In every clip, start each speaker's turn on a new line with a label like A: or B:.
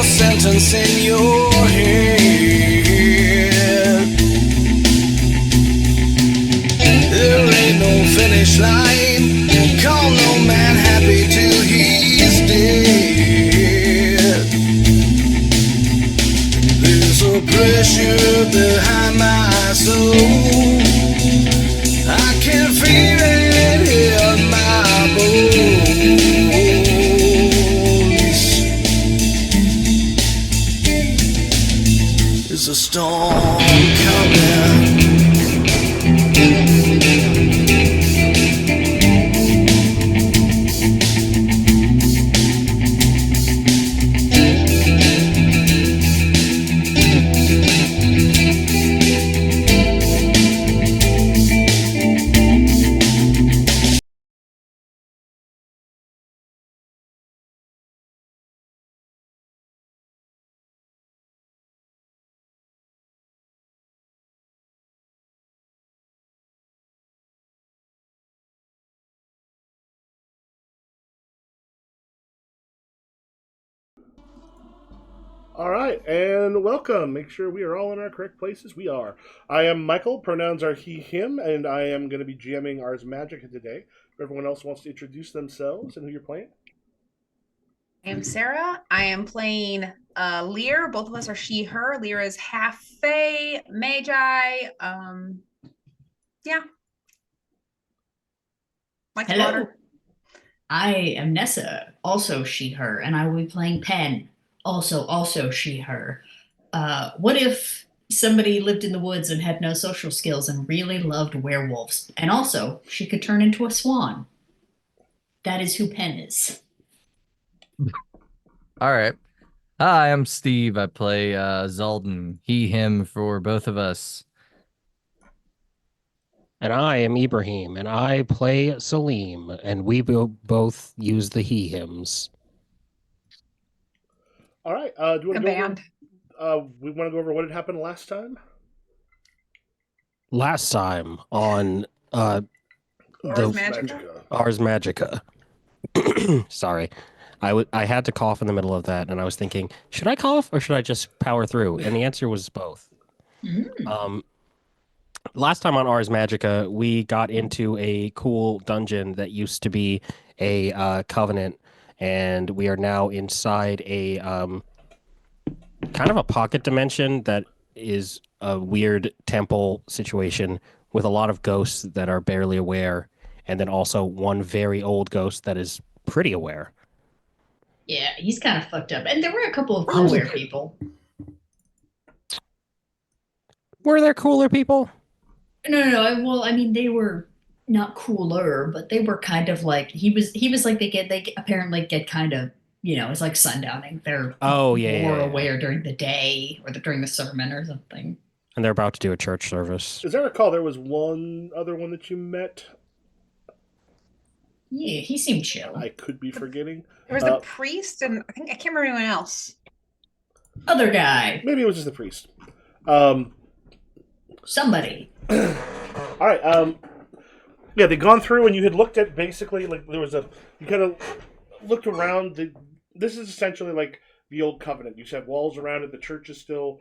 A: sentence in your head. There ain't no finish line. Call no man happy till he's dead. There's a pressure behind my soul. I can feel it in my bones. There's a storm coming.
B: All right, and welcome. Make sure we are all in our correct places. We are. I am Michael. Pronouns are he, him, and I am going to be GMing Ars Magica today. If everyone else wants to introduce themselves and who you're playing.
C: I am Sarah. I am playing Lear. Both of us are she, her. Lear is half Fae, Magi. Yeah. Like
D: Hello.
C: water.
D: I am Nessa, also she, her, and I will be playing Pen, also she, her. What if somebody lived in the woods and had no social skills and really loved werewolves? And also, she could turn into a swan. That is who Pen is.
E: All right. Hi, I'm Steve. I play Zalden, he, him for both of us.
F: And I am Ibrahim, and I play Salim, and we both use the he hymns.
B: All right. Do you want to go
C: band.
B: over? We want to go over what had happened last time.
F: Last time on
C: Ars Magica.
F: Ars Magica. Sorry. I had to cough in the middle of that, and I was thinking, should I cough or should I just power through? And the answer was both. Last time on Ars Magica, we got into a cool dungeon that used to be a covenant, and we are now inside a kind of a pocket dimension that is a weird temple situation with a lot of ghosts that are barely aware, and then also one very old ghost that is pretty aware.
D: Yeah, he's kind of fucked up. And there were a couple of aware people.
F: Were there cooler people?
D: No. Well, I mean, they were not cooler, but they were kind of like he was like they apparently get kind of, it's like sundowning. They're more aware during the day or during the sermon or something.
F: And they're about to do a church service.
B: As I recall, there was one other one that you met.
D: Yeah, he seemed chill.
B: I could be forgetting.
C: There was the priest, and I can't remember anyone else.
D: Other guy.
B: Maybe it was just the priest.
D: Somebody.
B: All right. Yeah, they'd gone through, and you had looked at basically like there was you kind of looked around. This is essentially like the old covenant. You have walls around it. The church is still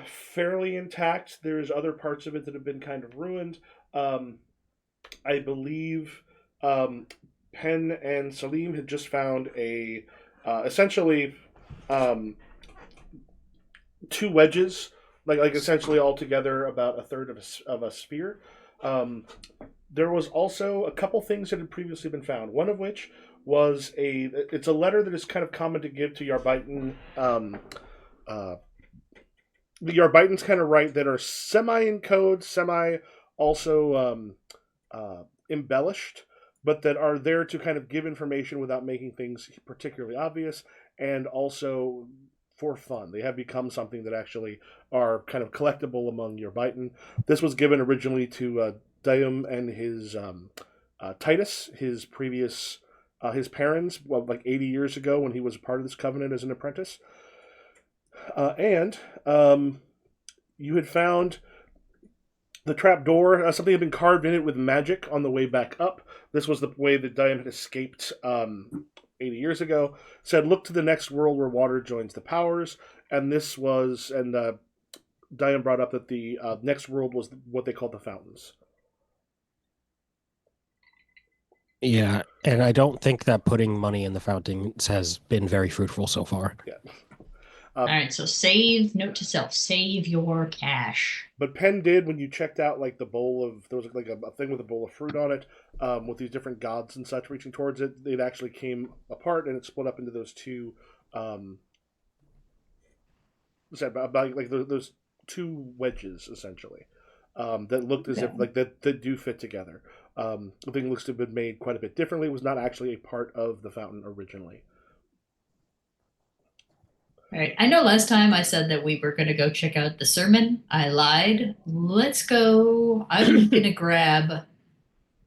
B: fairly intact. There's other parts of it that have been kind of ruined. I believe Penn and Salim had just found essentially two wedges, like essentially all together about a third of a sphere. There was also a couple things that had previously been found. One of which was it's a letter that is kind of common to give to Yarbitan. The Yarbitans kind of write that are semi in code, semi also embellished, but that are there to kind of give information without making things particularly obvious, and also for fun. They have become something that actually are kind of collectible among Yarbitan. This was given originally to Daim and his Titus, his previous his parents, like 80 years ago when he was part of this covenant as an apprentice. And you had found the trap door. Something had been carved in it with magic on the way back up. This was the way that Daim had escaped 80 years ago, said, "Look to the next world where water joins the powers." And this was, and Diane brought up that the next world was what they called the fountains.
F: Yeah, and I don't think that putting money in the fountains has been very fruitful so far.
B: Yeah.
D: All right, so save, note to self, save your cash.
B: But Penn did, when you checked out like the bowl of, there was like a thing with a bowl of fruit on it, with these different gods and such reaching towards it. It actually came apart and it split up into those two, about like those two wedges essentially, that looked as if like that do fit together. The thing looks to have been made quite a bit differently. It was not actually a part of the fountain originally.
D: All right, I know last time I said that we were going to go check out the sermon. I lied. Let's go. I'm going to grab.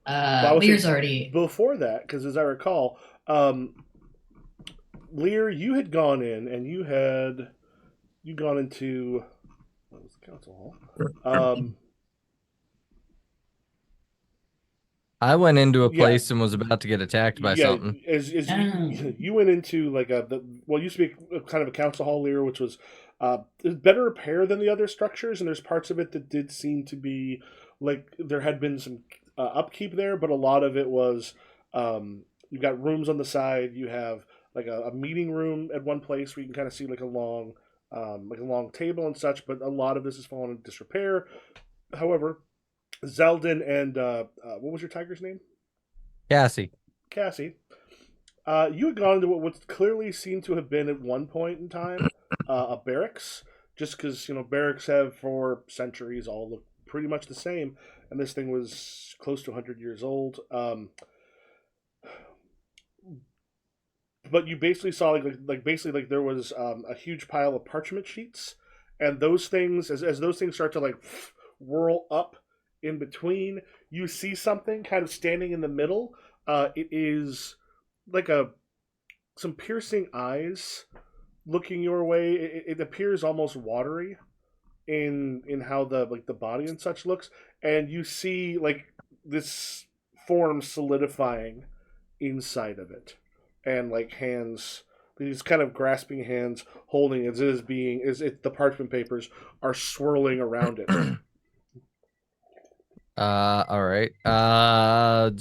D: Lear's already.
B: Before that, because as I recall, Lear, you had gone in and you gone into, what was the council hall?
E: I went into a place and was about to get attacked by something.
B: You went into like used to be kind of a council hall, Lear, which was better repair than the other structures, and there's parts of it that did seem to be like there had been some upkeep there, but a lot of it was you've got rooms on the side. You have like a meeting room at one place where you can kind of see like a long table and such, but a lot of this has fallen into disrepair. However, Zeldin and what was your tiger's name?
E: Cassie.
B: You had gone into what clearly seemed to have been at one point in time a barracks, just because barracks have for centuries all looked pretty much the same, and this thing was close to 100 years old. But you basically saw like there was a huge pile of parchment sheets, and those things as those things start to like whirl up in between, you see something kind of standing in the middle. It is like some piercing eyes looking your way. It appears almost watery in how the body and such looks, and you see like this form solidifying inside of it, and like hands, these kind of grasping hands holding it as the parchment papers are swirling around it.
E: All right. I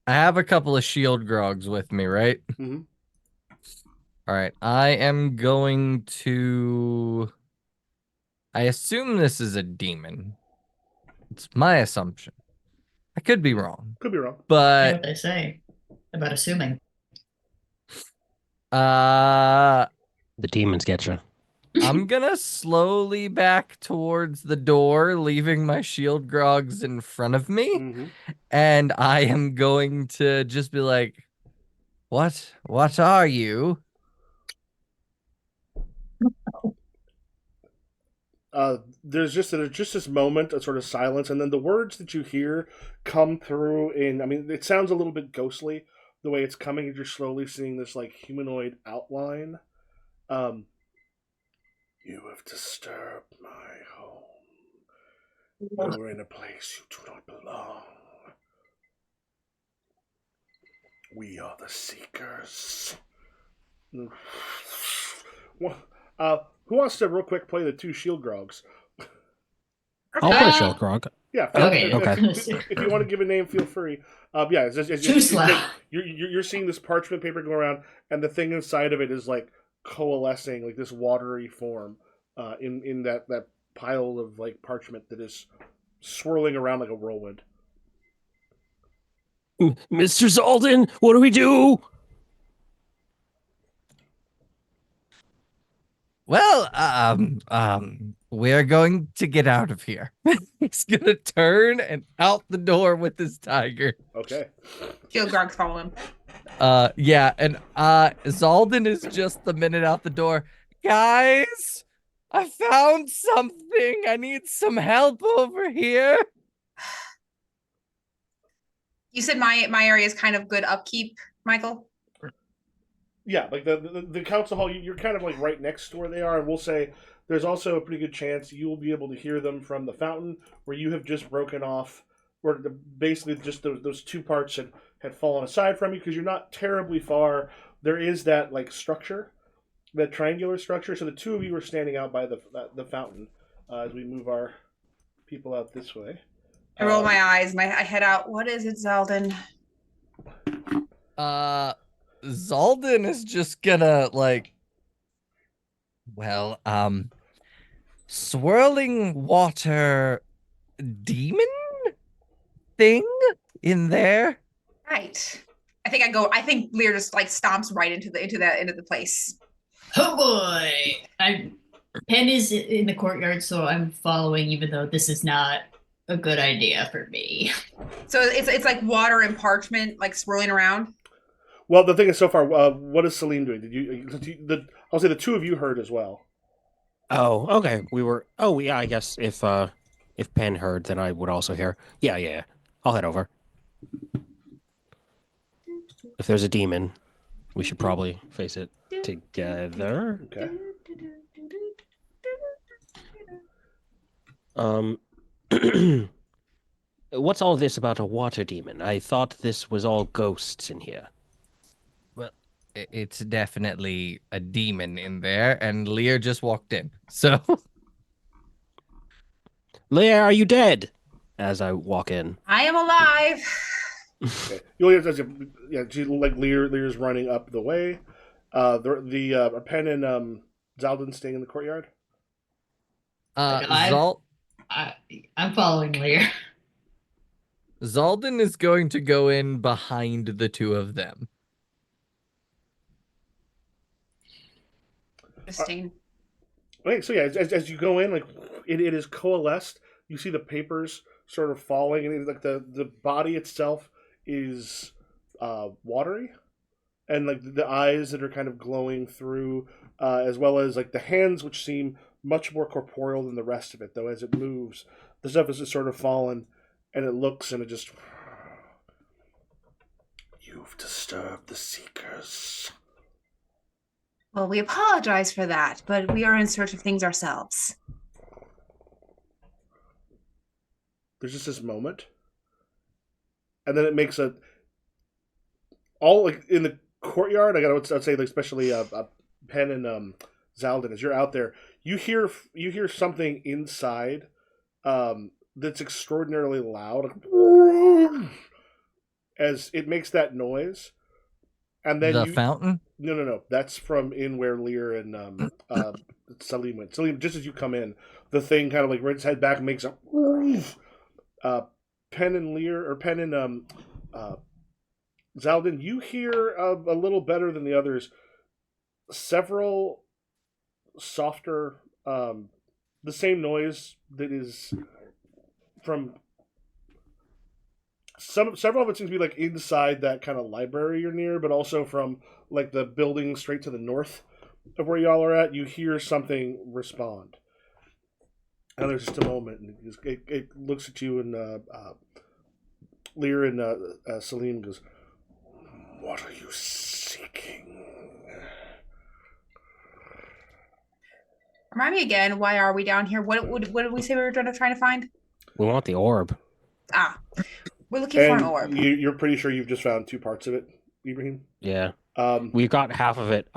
E: have a couple of shield grogs with me, right?
B: Mm-hmm.
E: All right. I am going to. I assume this is a demon. It's my assumption. I could be wrong.
B: Could be wrong.
D: You know
E: But
D: what they say about assuming.
F: The demons get you.
E: I'm gonna slowly back towards the door, leaving my shield grogs in front of me,
B: Mm-hmm.
E: and I am going to just be like, "What are you?"
B: There's just this moment of sort of silence, and then the words that you hear come through in. I mean, it sounds a little bit ghostly the way it's coming. You're slowly seeing this like humanoid outline. You have disturbed my home. You're in a place you do not belong. We are the Seekers. Who wants to real quick play the two shield grogs?
F: I'll play Shield Grog.
B: Yeah.
D: Okay.
B: If you want to give a name, feel free. You're seeing this parchment paper go around, and the thing inside of it is like coalescing, like this watery form, in that pile of like parchment that is swirling around like a whirlwind.
F: Mr. Zalden, what do we do?
E: Well, we're going to get out of here. He's gonna turn and out the door with his tiger.
B: Okay.
C: Shield Grogs follow him.
E: Yeah, and Zalden is just the minute out the door. Guys, I found something. I need some help over here.
C: You said my area is kind of good upkeep, Michael?
B: Yeah, like the council hall, you're kind of like right next to where they are, and we'll say there's also a pretty good chance you will be able to hear them from the fountain, where you have just broken off, where basically just those two parts had had fallen aside from you because you're not terribly far. There is that like structure, that triangular structure. So the two of you are standing out by the fountain as we move our people out this way.
C: I roll my eyes, I head out. What is it, Zeldin?
E: Zaldin is just gonna like, well, swirling water demon thing in there.
C: Right. I think Lear just like stomps right into the place.
D: Oh boy! Pen is in the courtyard, so I'm following, even though this is not a good idea for me.
C: So it's like water and parchment like swirling around.
B: Well, the thing is, so far, what is Celine doing? I'll say the two of you heard as well.
F: Oh, okay. Oh, yeah. I guess if Penn heard, then I would also hear. Yeah. I'll head over. If there's a demon, we should probably face it together.
B: Okay.
F: What's all this about a water demon? I thought this was all ghosts in here.
E: Well, it's definitely a demon in there, and Lear just walked in. So,
F: Lear, are you dead? As I walk in.
C: I am alive.
B: Okay. Lear's running up the way. The Pen and Zaldin staying in the courtyard.
D: I'm following Lear.
E: Zaldin is going to go in behind the two of them.
C: Interesting.
B: Okay, so yeah, as you go in, like it is coalesced. You see the papers sort of falling, and like the body itself is watery, and like the eyes that are kind of glowing through, as well as like the hands, which seem much more corporeal than the rest of it. Though as it moves, the stuff is just sort of fallen, and it looks, and it just, you've disturbed the Seekers.
C: Well, we apologize for that, but we are in search of things ourselves.
B: There's just this moment, and then it makes all like in the courtyard. I'd say, like, especially Pen and Zaldin, as you're out there, you hear something inside that's extraordinarily loud, as it makes that noise, and then
E: The fountain?
B: No, that's from in where Lear and Salim went. Salim, just as you come in, the thing kind of like rears its head back and makes a. Pen and Lear, or Pen and Zaldin, you hear a little better than the others. Several softer, the same noise that is from several of it seems to be like inside that kind of library you're near, but also from like the building straight to the north of where y'all are at. You hear something respond. And there's just a moment, and it looks at you, and Lear and Salim goes, "What are you seeking?"
C: Remind me again, why are we down here? What did we say we were trying to find?
F: We want the orb.
C: We're looking for an orb.
B: You're pretty sure you've just found two parts of it, Ibrahim?
F: Yeah. We've got half of it.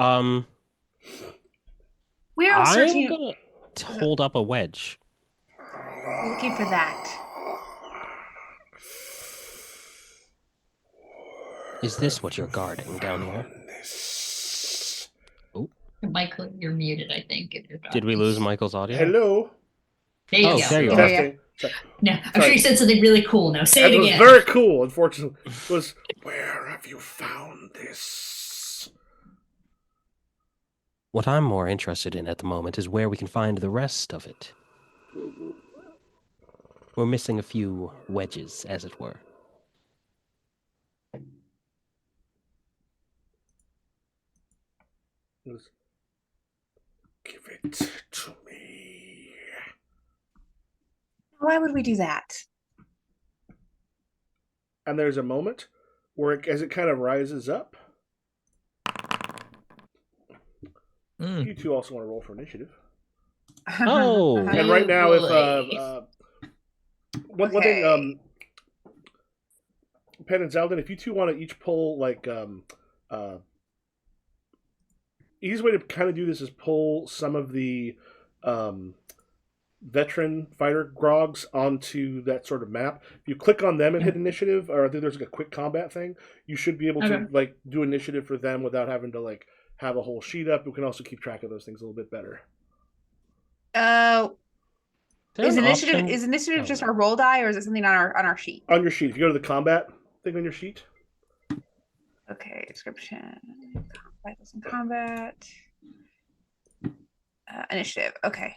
C: We are searching.
F: I'm gonna hold up a wedge.
C: We're looking for that.
F: Is this what you're guarding down here?
D: Michael, you're muted, I think. If you're
F: Did we lose Michael's audio?
B: Hello.
D: There you
F: Oh,
D: go.
F: there you are.
B: Testing.
D: No, I'm
B: Sorry.
D: sure you said something really cool. Now say
B: That
D: it
B: was
D: again.
B: very cool. Unfortunately, was where have you found this?
F: What I'm more interested in at the moment is where we can find the rest of it. We're missing a few wedges, as it were.
B: Give it to me.
C: Why would we do that?
B: And there's a moment where, as it kind of rises up, you two also want to roll for initiative.
F: Oh.
B: And right now, if
D: boy.
B: one thing, Penn and Zeldin, if you two want to each pull like easiest way to kind of do this is pull some of the veteran fighter grogs onto that sort of map. If you click on them and hit initiative, or I think there's like a quick combat thing, you should be able to like do initiative for them without having to like have a whole sheet up. We can also keep track of those things a little bit better.
C: Is initiative just our roll die, or is it something on our sheet?
B: On your sheet. If you go to the combat thing on your sheet.
C: Okay, description. Combat. Initiative. Okay.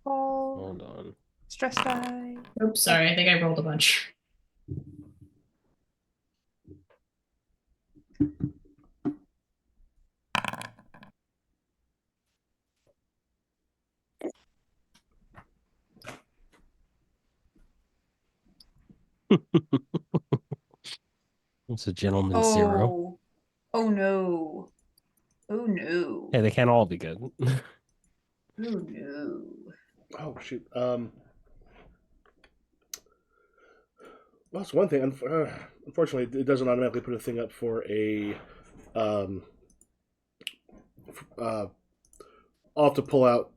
F: Hold on.
C: Stress die.
D: Oops, sorry. I think I rolled a bunch.
F: It's a gentleman's zero.
C: Oh no. Oh no.
F: Hey, they can't all be good.
C: Oh no.
B: Oh shoot. Well, that's one thing. Unfortunately, it doesn't automatically put a thing up for a. I'll have to pull out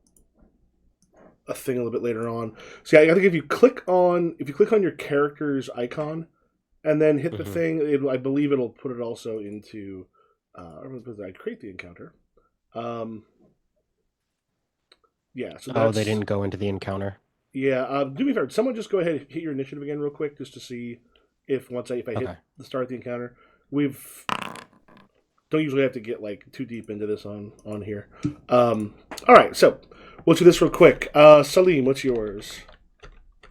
B: a thing a little bit later on. So yeah, I think if you click on your character's icon, and then hit the thing, I believe it'll put it also into. I create the encounter. Yeah. So
F: they didn't go into the encounter.
B: Yeah. Do me a favor. Someone just go ahead and hit your initiative again real quick, just to see if I hit the start of the encounter. Don't usually have to get like too deep into this on here. All right. So we'll do this real quick. Salim, what's yours?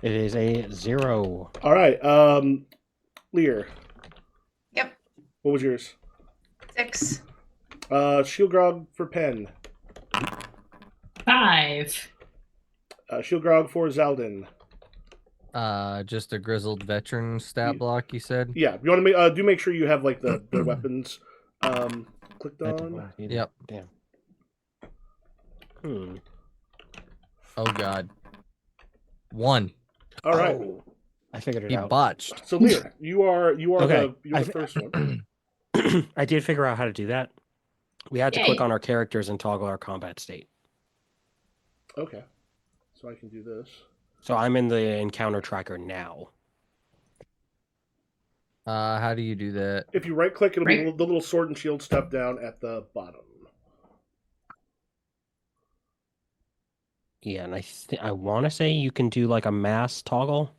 F: It is a 0.
B: All right. Lear.
C: Yep.
B: What was yours?
C: 6.
B: Shield Grog for Penn.
D: 5.
B: Shield Grog for Zeldin.
E: Just a grizzled veteran stat block, you said?
B: Yeah. You want to make sure you have like the weapons clicked on.
E: Yep.
F: Damn.
E: Oh god. 1.
B: All right.
F: Oh, I figured it
E: He
F: out.
E: botched.
B: So Lear, you are
F: Okay.
B: the first one.
F: I did figure out how to do that. We had to
D: Yay.
F: click on our characters and toggle our combat state.
B: Okay. So I can do this.
F: So I'm in the encounter tracker now.
E: How do you do that?
B: If you right click, it'll be
D: Right.
B: the little sword and shield stuff down at the bottom.
F: Yeah, and I want to say you can do like a mass toggle.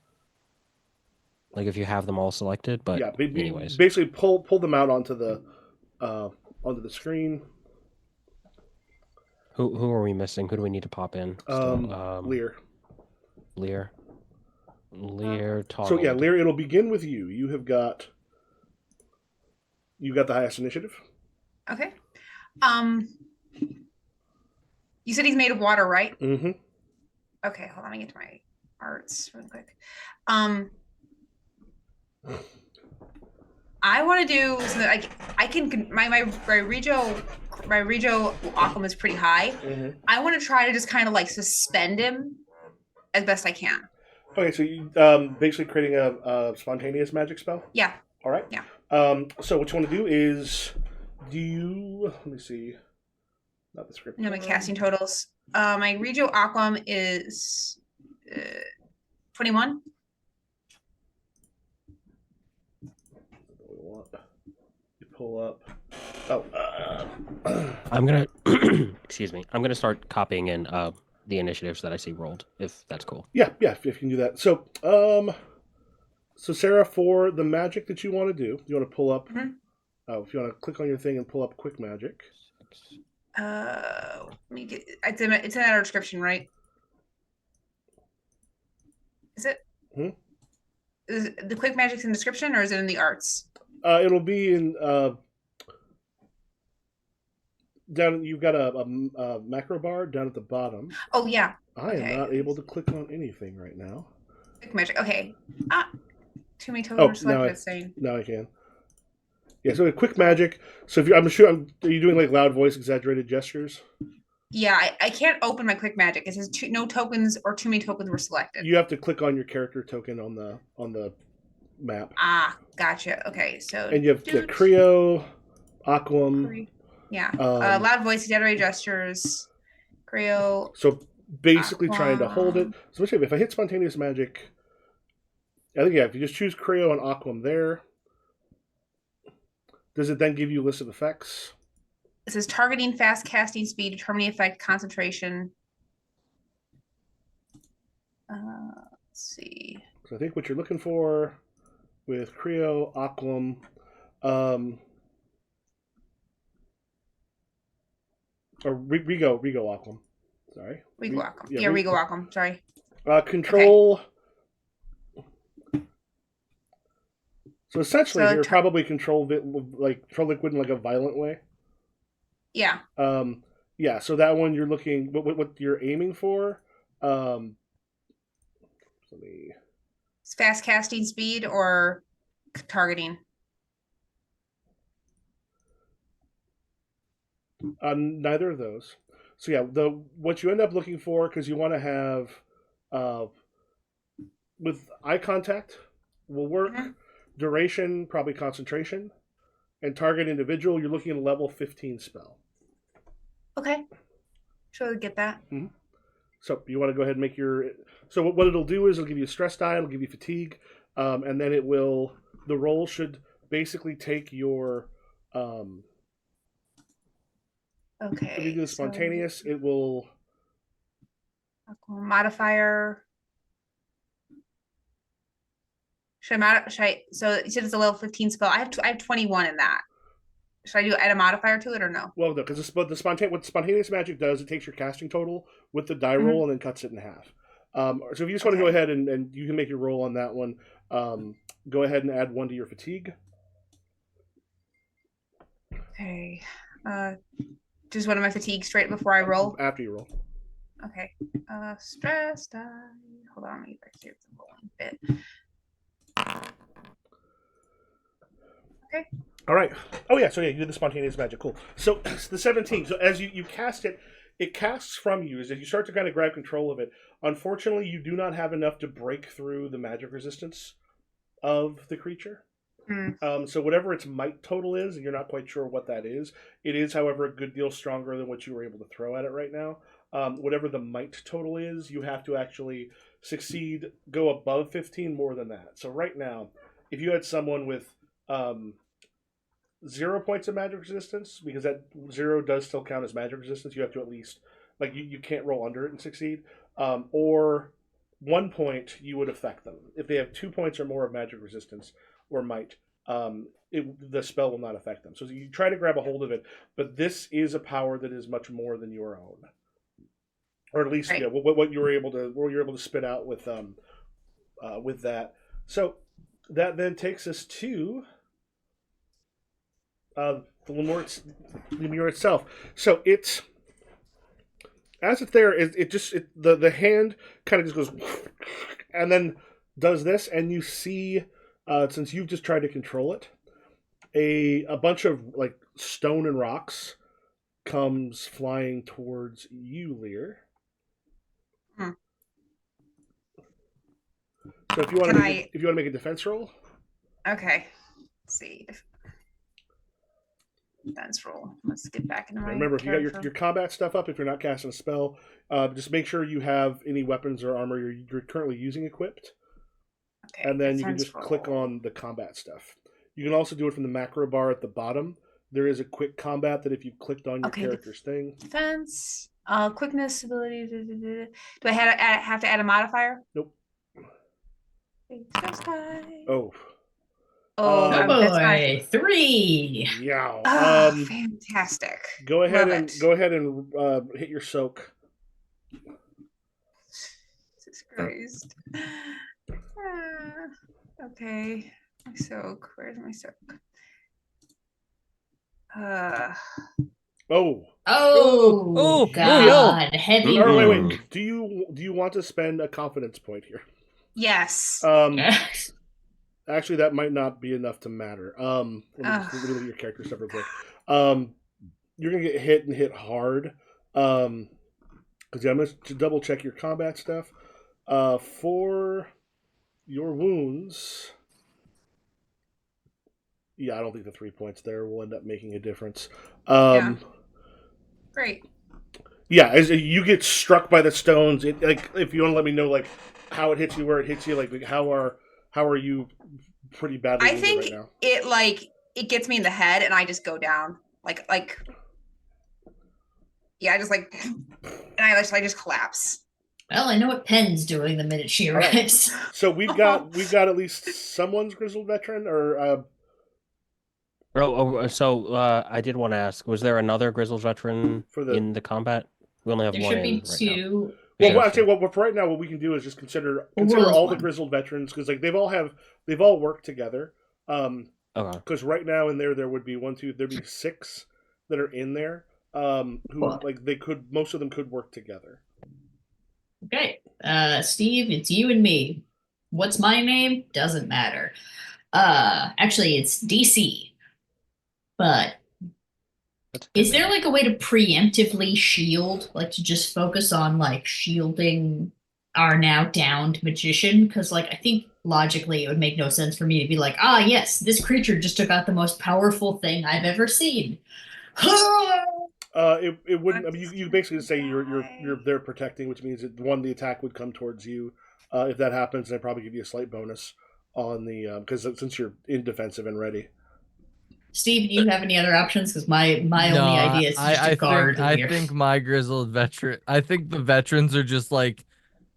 F: Like if you have them all selected, but
B: Yeah,
F: anyways.
B: basically pull them out onto the screen.
F: Who are we missing? Who do we need to pop in?
B: Lear.
F: Lear toggle.
B: So yeah, Lear, it'll begin with you. You got the highest initiative.
C: Okay. You said he's made of water, right?
B: Mm-hmm.
C: Okay, hold on. Let me get to my arts real quick. I want to do so that I can my Regio Aquam is pretty high.
B: Mm-hmm.
C: I want to try to just kind of like suspend him as best I can.
B: Okay, so you basically creating a spontaneous magic spell.
C: Yeah.
B: All right.
C: Yeah.
B: So what you want to do is let me see. Not the script.
C: No, my casting totals. My Regio Aquam is 21.
B: You pull up. Oh.
F: I'm gonna excuse me. I'm gonna start copying in the initiatives that I see rolled, if that's cool.
B: Yeah, if you can do that. So, so Sarah, for the magic that you want to do, you want to pull up.
C: Mm-hmm.
B: If you want to click on your thing and pull up quick magic.
C: Let me get. It's in our description, right? Is it? Is the quick magic's in the description, or is it in the arts?
B: It'll be in down. You've got a macro bar down at the bottom.
C: Oh yeah.
B: I am not able to click on anything right now.
C: Quick magic. Okay. Too many tokens are selected. It's saying.
B: Now I can. Yeah. So quick magic. So if are you doing like loud voice, exaggerated gestures?
C: Yeah, I can't open my quick magic. It says no tokens or too many tokens were selected.
B: You have to click on your character token on the map.
C: Ah, gotcha. Okay, so
B: And you have Creo, Aquam.
C: Yeah. Loud voice, exaggerated gestures, Creo.
B: So basically trying to hold it. So if I hit spontaneous magic, I think if you just choose Creo and Aquam there, does it then give you a list of effects?
C: It says targeting, fast casting speed, determining effect, concentration. Let's see.
B: So I think what you're looking for with Creo, Aquam, or Rigo Aquam. Sorry.
C: Rigo Aquam. Yeah, Rigo Aquam. Sorry.
B: Control. Okay. So essentially, you're probably control liquid in like a violent way.
C: Yeah.
B: Yeah. So that one you're looking what you're aiming for.
C: It's fast casting speed or targeting.
B: Neither of those. So yeah, what you end up looking for, because you want to have with eye contact will work. Mm-hmm. Duration, probably concentration, and target individual. You're looking at a level 15 spell.
C: Okay, sure, get that.
B: Mm-hmm. So you want to go ahead and make your. So what it'll do is it'll give you a stress die, it'll give you fatigue, and then it will. The roll should basically take your.
C: Okay.
B: If you do the spontaneous, it will.
C: Modifier. So you said it's a level 15 spell. I have 21 in that. Should I add a modifier to it or no?
B: Well, no, because what spontaneous magic does, it takes your casting total with the die roll and then cuts it in half. So if you just want to go ahead and you can make your roll on that one, go ahead and add 1 to your fatigue.
C: Okay. Just one of my fatigue straight before I roll?
B: After you roll.
C: Okay. Stress die. Hold on, let me get back here the rolling bit. Okay.
B: All right. Oh yeah. So yeah, you did the spontaneous magic. Cool. So the 17. So as you cast it, it casts from you. As you start to kind of grab control of it. Unfortunately, you do not have enough to break through the magic resistance of the creature. So whatever its might total is, and you're not quite sure what that is, it is, however, a good deal stronger than what you were able to throw at it right now. Whatever the might total is, you have to actually succeed, go above 15 more than that. So right now, if you had someone with 0 points of magic resistance, because that 0 does still count as magic resistance, you have to at least, like, you can't roll under it and succeed, or 1 point, you would affect them. If they have 2 points or more of magic resistance or might, the spell will not affect them. So you try to grab a hold of it, but this is a power that is much more than your own, or at least right. What you were able to spit out with that. So that then takes us to the lemur itself. So it's as it's there, the hand kind of just goes and then does this, and you see. Since you've just tried to control it, a bunch of like stone and rocks comes flying towards you, Lear. So if you want to make a defense roll,
C: okay. Let's see. Defense roll. Let's get back into my.
B: Remember, if you got your combat stuff up, if you're not casting a spell, just make sure you have any weapons or armor you're currently using equipped. Okay, and then you can just click on the combat stuff. You can also do it from the macro bar at the bottom. There is a quick combat that if you clicked on your character's thing.
C: Defense, quickness, ability. Do I have to add a modifier?
B: Nope.
C: Oh.
D: Oh boy, 3.
B: Yeah.
C: Oh, fantastic.
B: Go ahead and hit your soak.
C: Jesus Christ. Okay. My soak. Where's my soak?
D: Oh, God. Heavy.
B: Wait. Do you want to spend a confidence point here?
C: Yes.
B: Actually, that might not be enough to matter. Let me look at your character stuff real quick. You're gonna get hit hard. Because I'm gonna double check your combat stuff. For your wounds, Yeah, I don't think the 3 points there will end up making a difference.
C: Yeah. Great.
B: Yeah, as you get struck by the stones, like if you want to let me know like how it hits you, where it hits you, like how are you pretty badly
C: I
B: wounded
C: think
B: right now?
C: it gets me in the head and I just go down. Like yeah, I just like and I just collapse.
D: Well, I know what Pen's doing the minute she
B: All right.
D: arrives.
B: So we've got at least someone's grizzled veteran, or
F: So I did want to ask: was there another grizzled veteran
B: For the-
F: in the combat? We only have
D: There
F: one
D: should be
F: in right now.
D: two.
B: well,
F: Yeah,
B: I'd say
F: so-
B: for right now, what we can do is just consider
D: roll as
B: all the
D: one.
B: grizzled veterans because like they've all worked together.
F: Okay.
B: Because right now in there would be there'd be 6 that are in there. Who
D: Cool.
B: like most of them could work together.
D: Okay. Steve, it's you and me. What's my name? Doesn't matter. Actually, it's DC. But
F: That's a good
D: is there
F: name.
D: like a way to preemptively shield, like to just focus on like shielding our now downed magician? Because like I think logically it would make no sense for me to be like, ah, yes, this creature just took out the most powerful thing I've ever seen.
B: It wouldn't. I mean, you basically say you're there protecting, which means that the attack would come towards you. If that happens, I'd probably give you a slight bonus on the because since you're in defensive and ready.
D: Steve, do you have any other options? Because my only
E: No,
D: idea is to just to guard.
E: I think my grizzled veteran. I think the veterans are just like,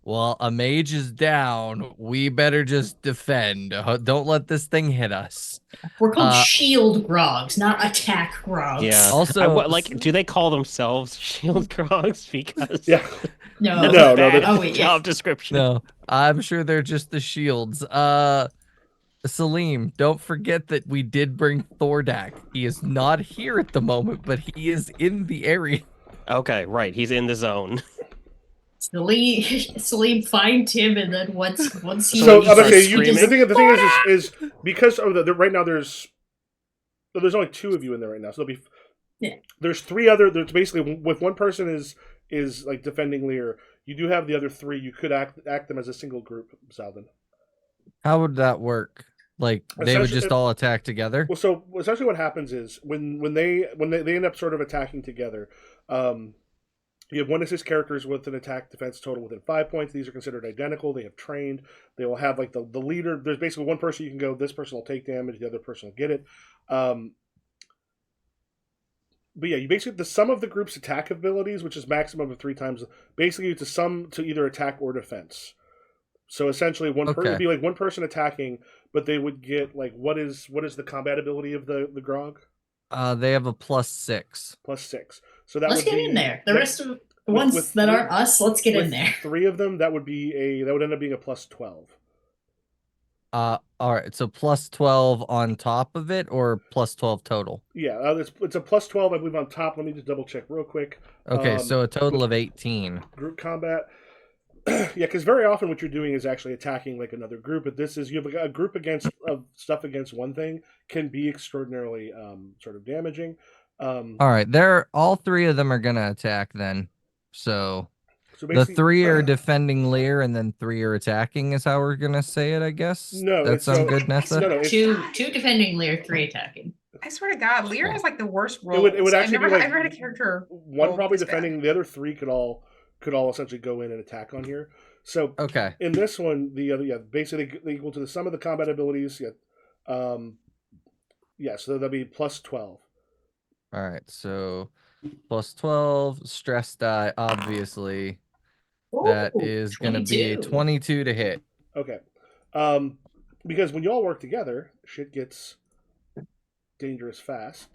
E: well, a mage is down. We better just defend. Don't let this thing hit us.
D: We're called shield grogs, not attack grogs.
F: Yeah.
E: Also,
F: do they call themselves shield grogs? Because
B: Yeah.
D: No.
B: No,
F: bad
D: Oh, wait,
F: job description.
E: no, I'm sure they're just the shields. Salim, don't forget that we did bring Thordak. He is not here at the moment, but he is in the area.
F: Okay, right. He's in the zone.
D: Salim, find him, and then once he
B: So
F: he starts
B: okay,
F: screaming.
B: the thing is because of right now there's only 2 of you in there right now, so there'll be there's 3 other. There's basically with one person is like defending Lear. You do have the other 3. You could act them as a single group, Salvin.
E: How would that work? Like they would just all attack together?
B: Well, so essentially what happens is when they end up sort of attacking together, you have 1 to 6 characters with an attack defense total within 5 points. These are considered identical. They have trained. They will have like the leader. There's basically one person you can go. This person will take damage. The other person will get it. But yeah, you basically the sum of the group's attack abilities, which is maximum of 3 times. Basically, it's a sum to either attack or defense. So essentially, it'd be like one person attacking, but they would get like what is the combat ability of the grog?
E: They have a +6.
B: +6. So that
D: let's
B: would
D: get
B: be,
D: in there. The rest of the ones
B: with
D: that
B: 3
D: aren't us, let's get
B: with
D: in there.
B: 3 of them, that would end up being a +12.
E: All right, so +12 on top of it, or +12 total?
B: Yeah, it's a +12, I believe, on top. Let me just double check real quick.
E: Okay, so a total of 18.
B: Group combat. Yeah, because very often what you're doing is actually attacking like another group, but this is you have a group of stuff against one thing can be extraordinarily sort of damaging.
E: All right, all 3 of them are gonna attack then. So the
B: basically,
E: 3 are defending Lear, and then 3 are attacking. Is how we're gonna say it, I guess.
B: No,
E: that sound good, Nessa?
B: No,
D: Two defending Lear, 3 attacking.
C: I swear to God, Lear has like the worst
B: It
C: rolls.
B: would actually
C: I've
B: be like
C: never had a character.
B: one
C: roll
B: probably
C: this bad.
B: defending, the other 3 could all essentially go in and attack on here. So
E: Okay.
B: in this one, the other basically they equal to the sum of the combat abilities. So that'll be +12.
E: All right, so +12 stress die. Obviously, that
D: Ooh,
E: is gonna be a 22 to hit.
B: Okay. Because when you all work together, shit gets dangerous fast.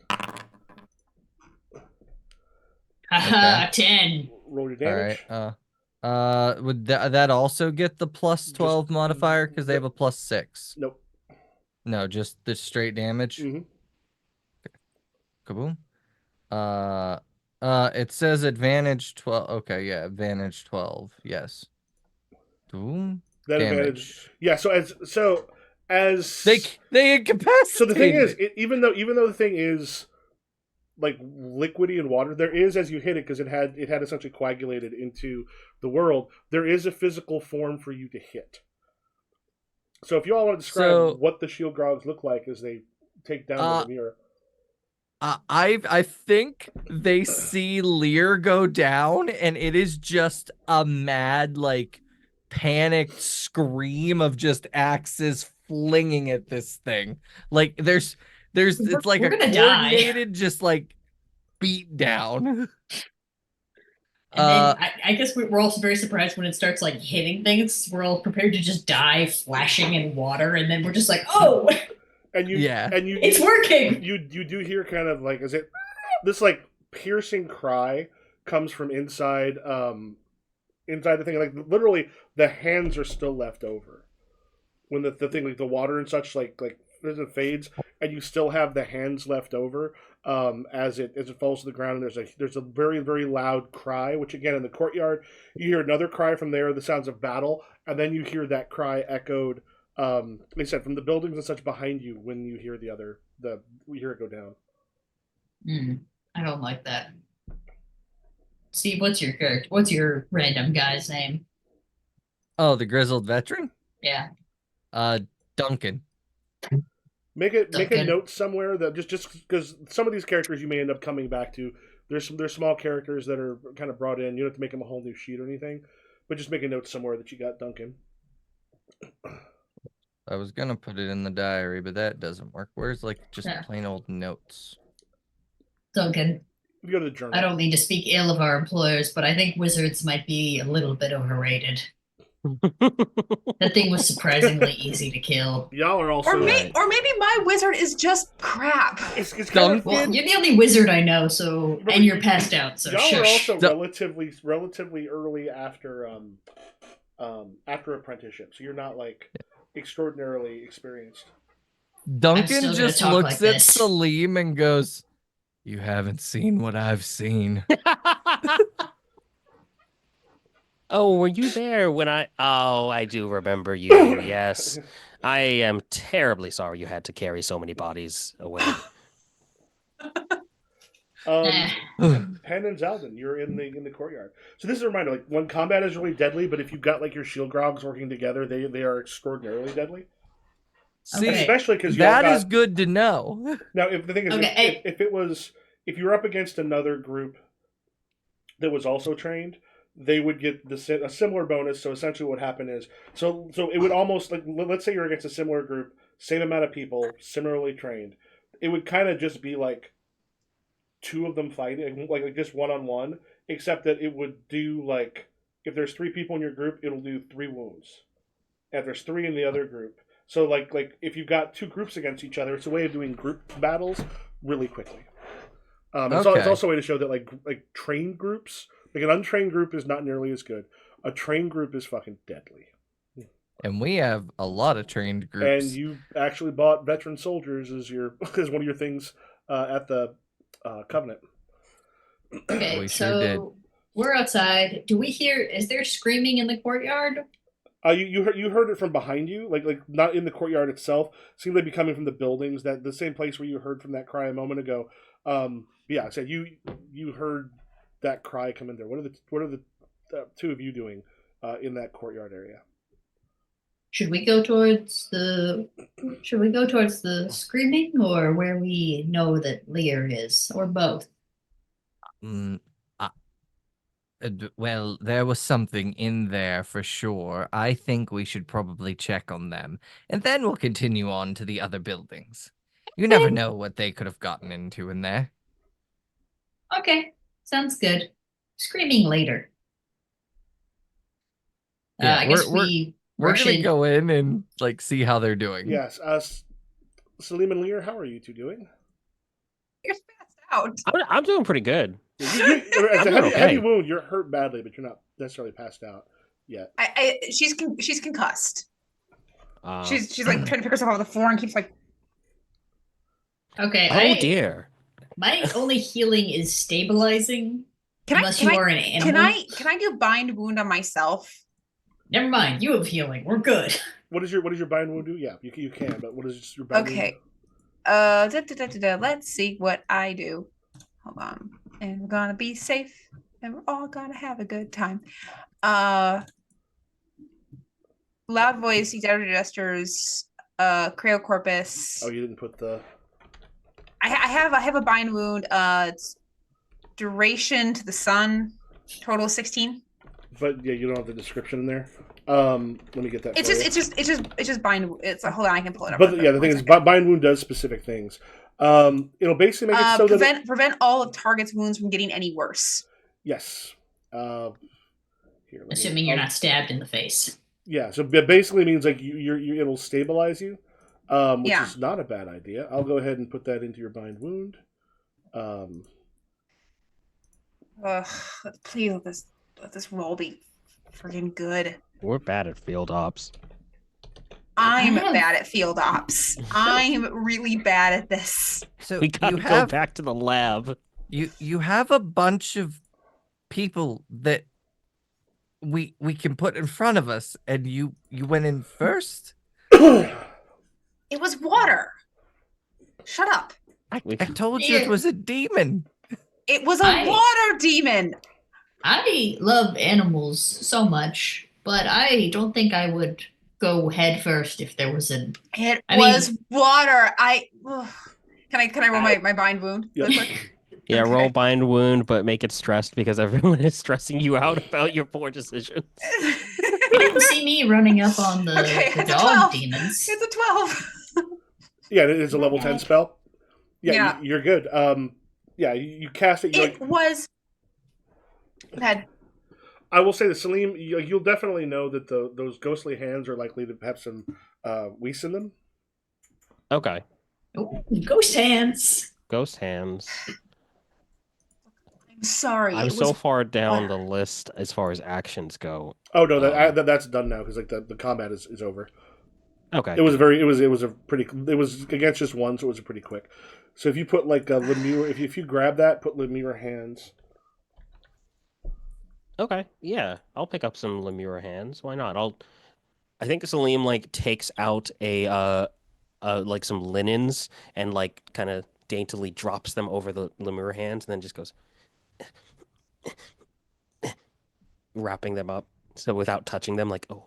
D: Haha, 10.
B: Roll your damage.
E: All right. Would that also get the +12 modifier because they have a +6?
B: Nope.
E: No, just the straight damage.
B: Mm-hmm.
E: Kaboom. It says advantage 12. Okay, yeah, advantage 12. Yes. Boom.
B: That
E: Damage.
B: advantage. Yeah. So as
E: they incapacitate.
B: So the thing is, even though the thing is like liquidy and water, there is, as you hit it, because it had essentially coagulated into the world, there is a physical form for you to hit. So if you all want to describe what the shield grogs look like as they take down the mirror.
E: I think they see Lear go down, and it is just a mad, like, panicked scream of just axes flinging at this thing. Like it's like
D: We're
E: a
D: gonna
E: coordinated, just like beat down.
D: And then I guess we're also very surprised when it starts like hitting things. We're all prepared to just die flashing in water, and then we're just like, oh,
B: And
D: it's working.
B: You do hear kind of like this like piercing cry comes from inside inside the thing. Like literally the hands are still left over when the thing, like the water and such, like it fades, and you still have the hands left over as it falls to the ground. And there's a very, very loud cry, which again in the courtyard you hear another cry from there, the sounds of battle, and then you hear that cry echoed, like I said, from the buildings and such behind you when you hear we hear it go down.
D: I don't like that. Steve, what's your character? What's your random guy's name?
E: Oh, the grizzled veteran?
D: Yeah.
E: Duncan.
B: Make a note somewhere that just because some of these characters you may end up coming back to. There's small characters that are kind of brought in. You don't have to make them a whole new sheet or anything, but just make a note somewhere that you got Duncan.
E: I was gonna put it in the diary, but that doesn't work. Where's like just plain old notes?
D: Duncan.
B: You go to the journal.
D: I don't mean to speak ill of our employers, but I think wizards might be a little bit overrated. That thing was surprisingly easy to kill.
B: Y'all are also
C: or maybe my wizard is just crap.
B: It's kind of,
D: well, you're the only wizard I know, so and you're passed out, so
B: y'all
D: shush.
B: are also relatively early after apprenticeship, so you're not like extraordinarily experienced.
E: Duncan just looks at Salim and goes, "You haven't seen what I've seen."
F: Oh, were you there when I do remember you. Yes. I am terribly sorry you had to carry so many bodies away.
B: Penn and Zaldin, you're in the courtyard. So this is a reminder, like when combat is really deadly, but if you've got like your shield grogs working together, they are extraordinarily deadly.
E: See,
B: especially because
E: that is good to know.
B: Now, if the thing is, if you were up against another group that was also trained, they would get a similar bonus. So essentially, what happened is, so it would almost like, let's say you're against a similar group, same amount of people, similarly trained. It would kind of just be like two of them fighting, like just one-on-one, except that it would do like, if there's 3 people in your group, it'll do 3 wounds. And if there's 3 in the other group, so like if you've got 2 groups against each other, it's a way of doing group battles really quickly. It's also a way to show that like trained groups, like an untrained group is not nearly as good. A trained group is fucking deadly.
E: And we have a lot of trained groups.
B: And you actually bought veteran soldiers as one of your things at the Covenant.
D: Okay,
E: we
D: so
E: sure did.
D: We're outside. Do we hear? Is there screaming in the courtyard?
B: You heard it from behind you, like not in the courtyard itself. Seemed to be coming from the buildings, that the same place where you heard from that cry a moment ago. Yeah, I said you heard that cry come in there. What are the 2 of you doing in that courtyard area?
D: Should we go towards the screaming, or where we know that Lear is, or both?
E: Well, there was something in there for sure. I think we should probably check on them, and then we'll continue on to the other buildings. You never know what they could have gotten into in there.
D: Okay, sounds good. Screaming later.
E: Yeah,
D: I guess we're
E: gonna go in and like see how they're doing.
B: Yes, Salim and Lear, how are you 2 doing?
C: You're passed out.
F: I'm doing pretty good.
B: As a heavy wound, you're hurt badly, but you're not necessarily passed out yet.
C: She's concussed. She's like trying to pick herself off the floor and keeps like.
D: Okay.
F: Oh dear.
D: My only healing is stabilizing. Unless you are an animal.
C: Can I do bind wound on myself?
D: Never mind. You have healing. We're good.
B: What does your bind wound do? Yeah, you can. But what is your bind wound?
C: Okay. Let's see what I do. Hold on. And we're gonna be safe, and we're all gonna have a good time. Loud voice, exaggerated gestures, Creo corpus.
B: Oh, you didn't put the.
C: I have a bind wound. It's duration to the sun, total 16.
B: But yeah, you don't have the description in there. Let me get that.
C: It's
B: for
C: just
B: you.
C: it's just bind. It's hold on, I can pull it up.
B: But yeah, the thing is, bind wound does specific things. It'll basically make it so that
C: prevent all of target's wounds from getting any worse.
B: yes. Here,
D: Assuming you're not stabbed in the face.
B: Yeah, so it basically means like it'll stabilize you, which
C: Yeah.
B: is not a bad idea. I'll go ahead and put that into your bind wound.
C: Please let this roll be freaking good.
F: We're bad at field ops.
C: I'm bad at field ops. I'm really bad at this.
E: So
F: We gotta
E: you
F: go
E: have
F: back to the lab.
E: you have a bunch of people that we can put in front of us, and you went in first.
C: It was water. Shut up.
E: I told you it was a demon.
C: It was a water demon.
D: I love animals so much, but I don't think I would go head first if there was an.
C: It was water. Can I roll my bind wound?
B: Yeah.
C: Real quick?
F: Yeah,
C: Okay.
F: roll bind wound, but make it stressed because everyone is stressing you out about your poor decisions.
D: You didn't see me running up on the,
C: Okay,
D: the
C: it's a
D: dog
C: 12.
D: demons.
C: It's a 12.
B: Yeah, it is a level 10 spell. Yeah,
C: Yeah.
B: you're good. Yeah, you cast it.
C: It was. Go ahead.
B: I will say that Salim, you'll definitely know that those ghostly hands are likely to have some wease in them.
F: Okay.
D: Oh, ghost hands.
F: Ghost hands.
C: I'm sorry.
F: I'm
C: it
F: so
C: was
F: far down the
C: water.
F: list as far as actions go.
B: Oh no, that's done now because like the combat is over.
F: Okay.
B: It was against just one, so it was pretty quick. So if you put like a Lemure, if you grab that, put Lemure hands.
F: Okay, yeah, I'll pick up some Lemure hands. Why not? I think Salim like takes out a like some linens and like kind of daintily drops them over the Lemure hands, and then just goes wrapping them up. So without touching them, like oh.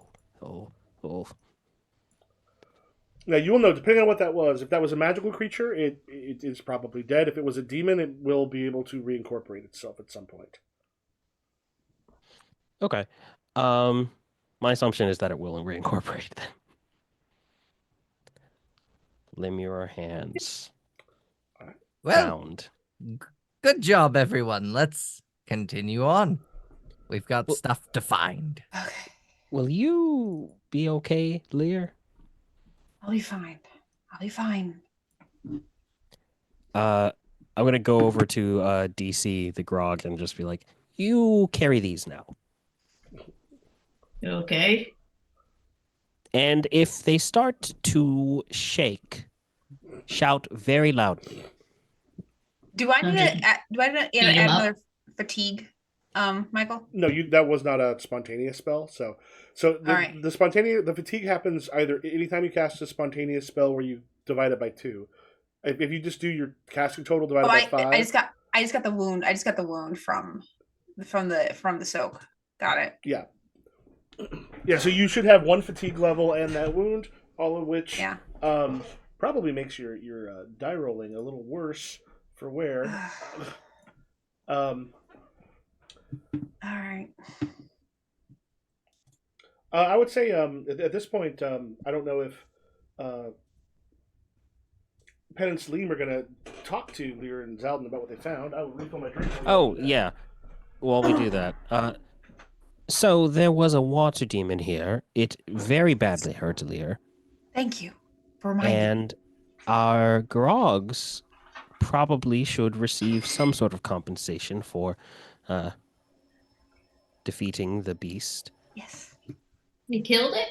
B: Now you will know, depending on what that was. If that was a magical creature, it is probably dead. If it was a demon, it will be able to reincorporate itself at some point.
F: Okay. My assumption is that it will reincorporate then. Lemure hands.
E: Well,
F: Found.
E: good job, everyone. Let's continue on. We've got stuff to find.
C: Okay.
F: Will you be okay, Lear?
C: I'll be fine. I'll be fine.
F: I'm gonna go over to DC the Grog and just be like, "You carry these now,
D: Okay.
F: and if they start to shake, shout very loudly."
C: Do I need
D: Okay.
C: to add
D: Beat 'em up.
C: another fatigue, Michael?
B: No, that was not a spontaneous spell. So
C: All right.
B: the fatigue happens either anytime you cast a spontaneous spell where you divide it by 2. If you just do your casting total divided by 5.
C: I just got the wound. I just got the wound from the soak. Got it.
B: Yeah. Yeah, so you should have 1 fatigue level and that wound, all of which
C: Yeah.
B: probably makes your die rolling a little worse for wear.
C: All right.
B: I would say at this point, I don't know if Penn and Salim are going to talk to Lear and Zaldin about what they found. I will refill my drink.
F: Oh yeah. While we do that, so there was a water demon here. It very badly hurt Lear,
C: Thank you for reminding me.
F: and our Grogs probably should receive some sort of compensation for defeating the beast.
C: Yes.
D: You killed it?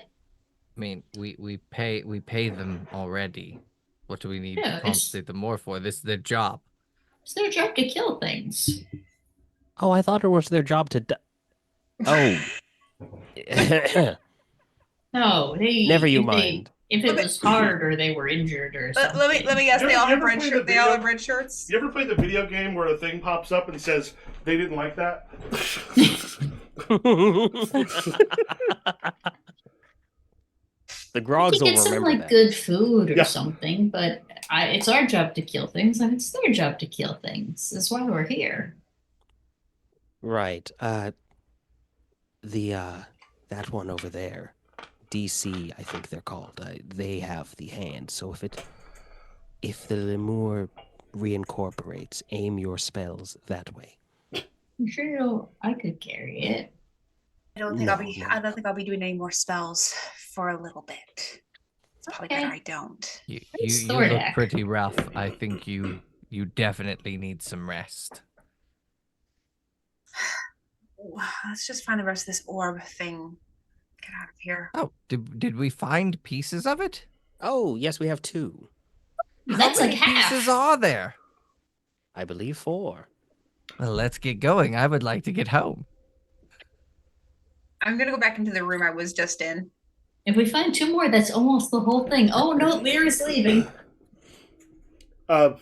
E: I mean, we pay them already. What do we need
D: Yeah,
E: to
D: it's-
E: compensate them more for? This is their job.
D: It's their job to kill things.
F: Oh, I thought it was their job to. Oh.
D: No, they
F: Never you
D: if they-
F: mind.
D: If it was hard or they were injured or something.
C: Let me guess.
B: You
C: They all
B: ever-
C: have
B: you ever
C: red
B: play
C: shirts.
B: the
C: They all
B: video-
C: have red shirts.
B: You ever played the video game where a thing pops up and says they didn't like that?
F: The Grogs
D: You
F: will
D: get some
F: remember
D: like
F: that.
D: good food or
B: Yeah.
D: something, but It's our job to kill things, and it's their job to kill things. That's why we're here.
F: Right. That one over there, DC, I think they're called. They have the hand. So if the lemur reincorporates, aim your spells that way.
D: I'm sure I could carry it.
C: I don't think
F: No,
C: I
F: no.
C: don't think I'll be doing any more spells for a little bit. It's probably
D: Okay.
C: better I don't.
E: You
D: Thordak.
E: look pretty rough. I think you definitely need some rest.
C: Let's just find the rest of this orb thing. Get out of here.
E: Oh, did we find pieces of it?
F: Oh, yes, we have 2.
D: That's
E: How
D: like
E: many
D: half.
E: pieces are there?
F: I believe 4.
E: Well, let's get going. I would like to get home.
C: I'm gonna go back into the room I was just in.
D: If we find 2 more, that's almost the whole thing. Oh no, Lear's leaving.
B: Back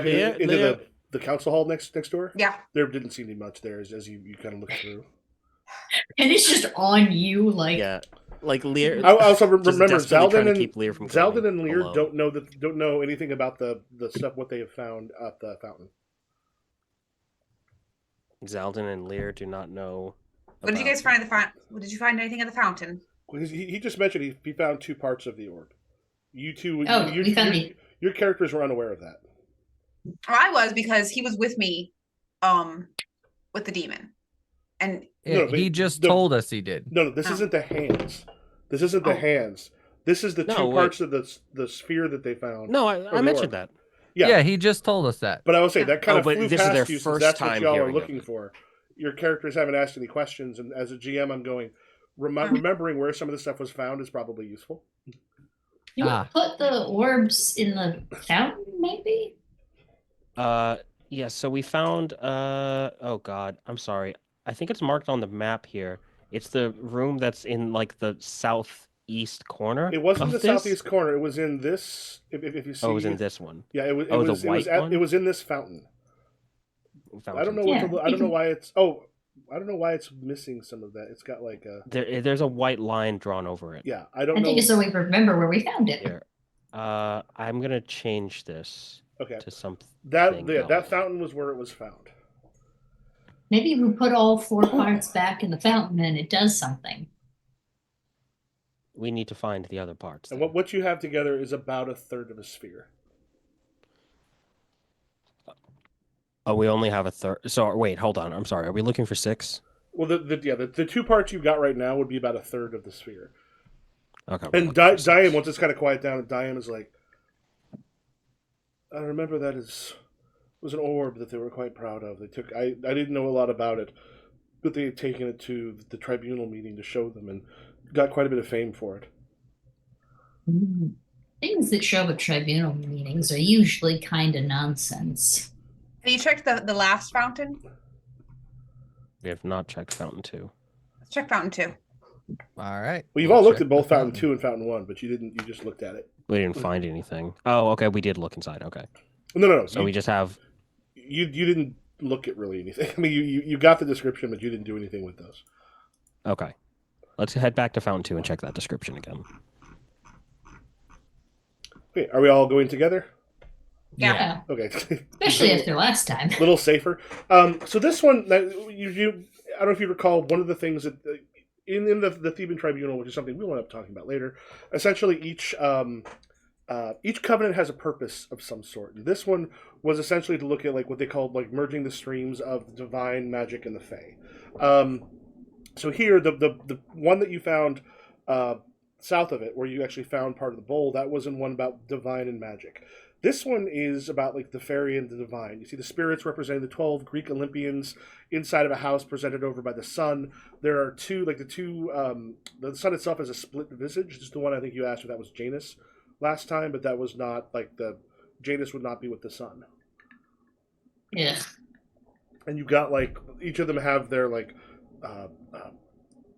F: Leah,
B: into
F: Leah.
B: the council hall next door.
C: Yeah.
B: There didn't seem to be much there as you kind of look through.
D: And it's just on you, like
F: Yeah. Like Lear.
B: I also
F: just
B: remember
F: desperately trying
B: Zaldin
F: to
B: and
F: keep Lear from
B: Zaldin
F: going
B: and Lear
F: alone.
B: don't know anything about the stuff what they have found at the fountain.
F: Zaldin and Lear do not know.
C: What did you guys find at the fountain? Did you find anything at the fountain?
B: He just mentioned he found 2 parts of the orb. You two,
D: Oh, we found
B: your characters were unaware of that.
C: Well, I was because he was with me, with the demon, and
E: Yeah,
B: No, but
E: he just
B: the-
E: told us he did.
B: No, this
C: Oh.
B: isn't the hands. This isn't the
C: Oh.
B: hands. This is the
F: No,
B: 2
F: wait.
B: parts of the sphere that they found.
F: No,
B: the
F: I mentioned
B: orb.
F: that.
E: Yeah, he just told us that.
B: But I will say that kind
F: Oh,
B: of
F: but
B: flew
F: this is their
B: past you since
F: first
B: that's what
F: time
B: y'all are
F: hearing of
B: looking
F: it.
B: for. Your characters haven't asked any questions, and as a GM, I'm going.
C: Mhm.
B: Remembering where some of the stuff was found is probably useful.
D: you put the orbs in the fountain, maybe?
F: Yeah, so we found oh god, I'm sorry. I think it's marked on the map here. It's the room that's in like the southeast corner.
B: It wasn't
F: of
B: the
F: this?
B: southeast corner. It was in this. If you see,
F: Oh, it was in this one.
B: Yeah, it was.
F: Oh, the
B: it was
F: white
B: at,
F: one?
B: It was in this fountain. I don't know what.
D: Yeah,
B: I don't know why it's. Oh, I don't know why it's missing some of that. It's got like a.
F: There's a white line drawn over it.
B: Yeah, I don't
D: I
B: know.
D: think it's so we remember where we found it.
F: Here. I'm gonna change this
B: Okay,
F: to something.
B: that fountain was where it was found.
D: Maybe if we put all 4 parts back in the fountain and it does something.
F: We need to find the other parts.
B: And
F: then.
B: what you have together is about a third of a sphere.
F: Oh, we only have a third. So wait, hold on. I'm sorry. Are we looking for 6?
B: Well, the 2 parts you've got right now would be about a third of the sphere.
F: Okay. we're
B: And
F: looking for 6.
B: Diane, once it's kind of quiet down, Diane is like, I remember that it was an orb that they were quite proud of. They took. I didn't know a lot about it, but they had taken it to the tribunal meeting to show them and got quite a bit of fame for it.
D: Things that show up at tribunal meetings are usually kind of nonsense.
C: have you checked the last fountain?
F: We have not checked Fountain 2.
C: Let's check fountain 2.
E: All right.
B: Well, you've all looked
E: check
B: at both
E: the
B: Fountain 2 and Fountain 1, but you didn't. You just looked at it.
F: We didn't find anything. Oh, okay. We did look inside. Okay.
B: No.
F: So we just have.
B: You didn't look at really anything. I mean, you got the description, but you didn't do anything with those.
F: Okay. Let's head back to Fountain 2 and check that description again.
B: Okay, are we all going together?
C: Yeah.
B: Okay.
D: Especially after last time.
B: A little safer. So this one, I don't know if you recall, one of the things that in the Theban Tribunal, which is something we'll end up talking about later, essentially each covenant has a purpose of some sort. And this one was essentially to look at like what they called like merging the streams of the divine, magic, and the fae. So here, the one that you found south of it, where you actually found part of the bowl, that was in one about divine and magic. This one is about like the fairy and the divine. You see the spirits representing the 12 Greek Olympians inside of a house presented over by the sun. There are the sun itself has a split visage. Just the one I think you asked if that was Janus last time, but that was not like Janus would not be with the sun.
D: Yeah.
B: And you got like each of them have their like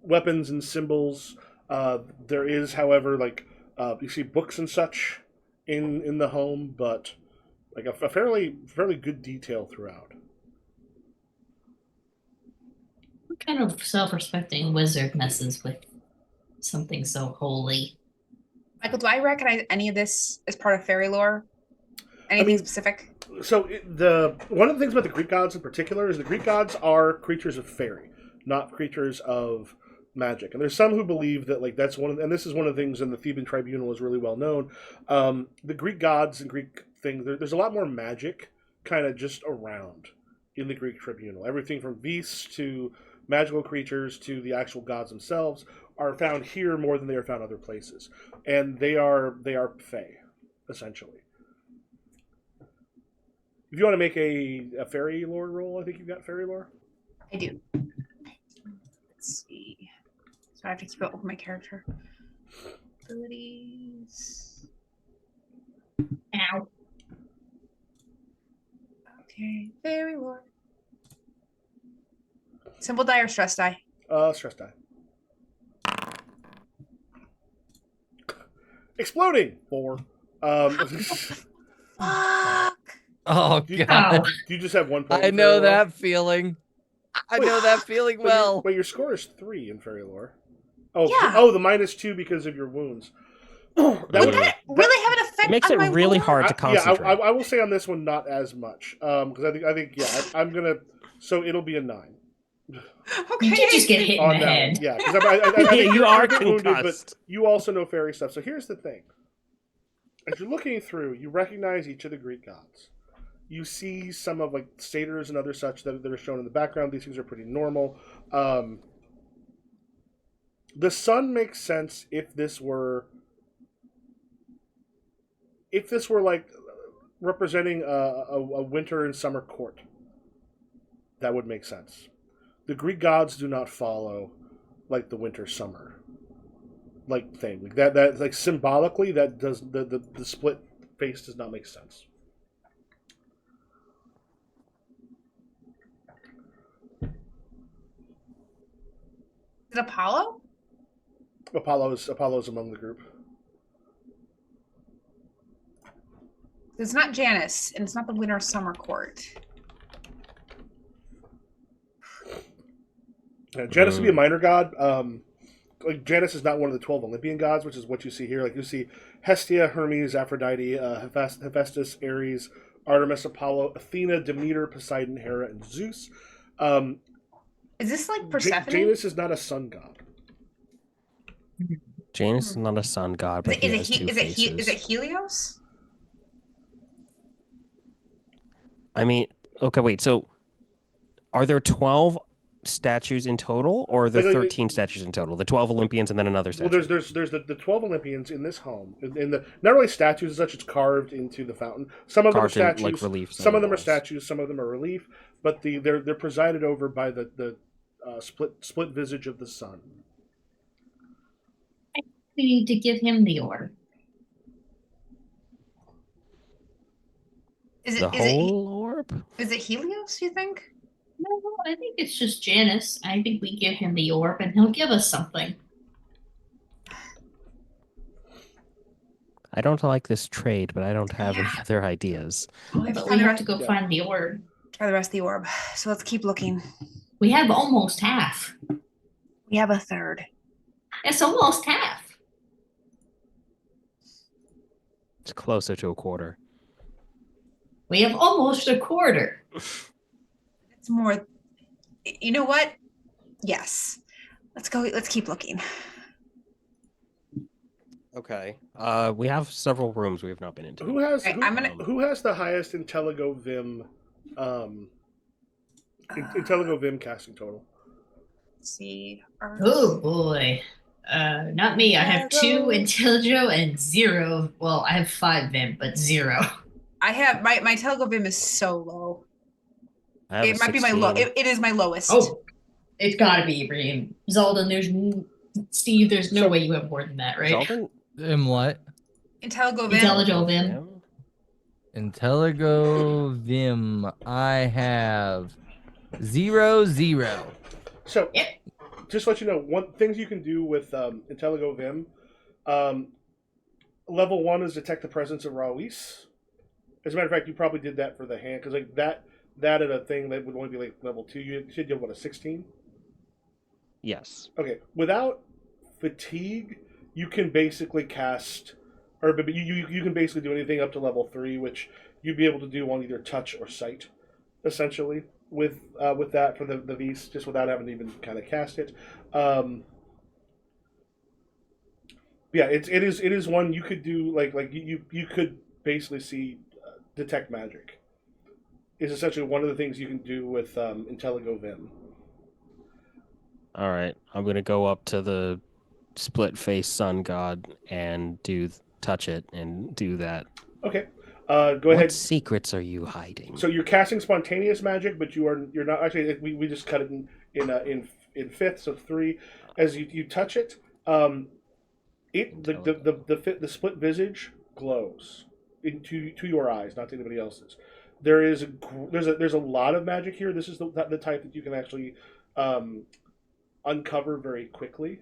B: weapons and symbols. There is, however, like you see books and such in the home, but like a fairly good detail throughout.
D: What kind of self-respecting wizard messes with something so holy?
C: Michael, do I recognize any of this as part of fairy lore? Anything specific?
B: So one of the things about the Greek gods in particular is the Greek gods are creatures of fairy, not creatures of magic. And there's some who believe that like that's and this is one of the things in the Theban Tribunal is really well known. The Greek gods and Greek things, there's a lot more magic kind of just around in the Greek Tribunal. Everything from beasts to magical creatures to the actual gods themselves are found here more than they are found other places, and they are fae, essentially. If you want to make a fairy lore roll, I think you've got fairy lore.
C: I do. Let's see. So I have to keep up with my character. Abilities.
D: Ow.
C: Okay. Fairy lore. Simple die or stress die?
B: Stress die. Exploding 4.
C: Fuck.
E: Oh
B: Do you,
E: god.
B: do you just have 1 point?
E: I
B: in
E: know
B: fairy lore?
E: that feeling. I know that feeling well.
B: But your score is 3 in fairy lore. Oh,
C: Yeah.
B: the -2 because of your wounds.
C: Would that really have an effect?
F: It makes
C: on
F: it
C: my
F: really
C: lore?
F: hard to concentrate.
B: I will say on this one not as much because I think I'm gonna. So it'll be a 9
C: Okay.
D: You did just get hit in
B: on
D: the
B: that
D: head.
B: one. Yeah, because I think
F: You
B: you're
F: are
B: a bit wounded, but
F: concussed.
B: you also know fairy stuff. So here's the thing: as you're looking through, you recognize each of the Greek gods. You see some of like satyrs and other such that are shown in the background. These things are pretty normal. The sun makes sense if this were like representing a winter and summer court. That would make sense. The Greek gods do not follow like the winter summer like thing. That like symbolically that does the split face does not make sense.
C: Is it Apollo?
B: Apollo's among the group.
C: It's not Janus, and it's not the Winter Summer Court.
B: Janus would be a minor god. Like Janus is not one of the 12 Olympian gods, which is what you see here. Like you see Hestia, Hermes, Aphrodite, Hephaestus, Ares, Artemis, Apollo, Athena, Demeter, Poseidon, Hera, and Zeus.
C: Is this like Persephone?
B: Janus is not a sun god.
F: Janus is not a sun god, but he has two faces.
C: Is it Helios?
F: I mean, okay, wait. So, are there 12 statues in total, or are there 13 statues in total? The 12 Olympians and then another statue.
B: Well, there's the 12 Olympians in this home. In the not really statues as such, it's carved into the fountain. Some of them are statues,
F: like relief.
B: Some of them are statues. Some of them are relief. But they're presided over by the split visage of the sun.
D: We need to give him the orb.
C: Is
F: The
C: it
F: whole orb?
C: is it Helios? You think?
D: No, I think it's just Janus. I think we give him the orb and he'll give us something.
F: I don't like this trade, but I don't have any other ideas.
D: But we have to go find the orb.
C: Try the rest of the orb. So let's keep looking.
D: We have almost half.
C: We have a third.
D: It's almost half.
F: It's closer to a quarter.
D: We have almost a quarter.
C: It's more. You know what? Yes. Let's go. Let's keep looking.
F: Okay. We have several rooms we have not been into.
B: Who has
C: Right,
B: who has the highest Intelligo Vim Intelligo Vim casting total?
C: Let's see.
D: Oh boy. Not me. I have 2 Intelligio and 0. Well, I have 5 Vim, but 0.
C: I have my Telego Vim is so low.
F: I have
C: It
F: a
C: might be my
F: 16.
C: low. It is my lowest.
D: Oh, it's gotta be Reem. Zalden, Steve, there's no way you have more than that, right?
F: Sheldon?
E: What?
C: Intelligo Vim.
D: Intelligio Vim.
E: Intelligo Vim. I have 0, 0.
B: So,
D: Yep.
B: just to let you know, things you can do with Intelligo Vim. Level 1 is detect the presence of Ra'is. As a matter of fact, you probably did that for the hand because like that at a thing that would only be like level 2. You should do what, a 16?
F: Yes.
B: Okay. Without fatigue, you can basically cast, or you can basically do anything up to level 3, which you'd be able to do on either touch or sight, essentially, with that for the Beast, just without having to even kind of cast it. Yeah, it is one you could do like you could basically see detect magic. Is essentially one of the things you can do with Intelligo Vim.
F: All right, I'm gonna go up to the split face sun god and touch it and do that.
B: Okay, go
F: What
B: ahead.
F: secrets are you hiding?
B: So you're casting spontaneous magic, but you're not actually. We just cut it in fifth, so 3. As you touch it, the split visage glows to your eyes, not to anybody else's. There's a lot of magic here. This is the type that you can actually uncover very quickly,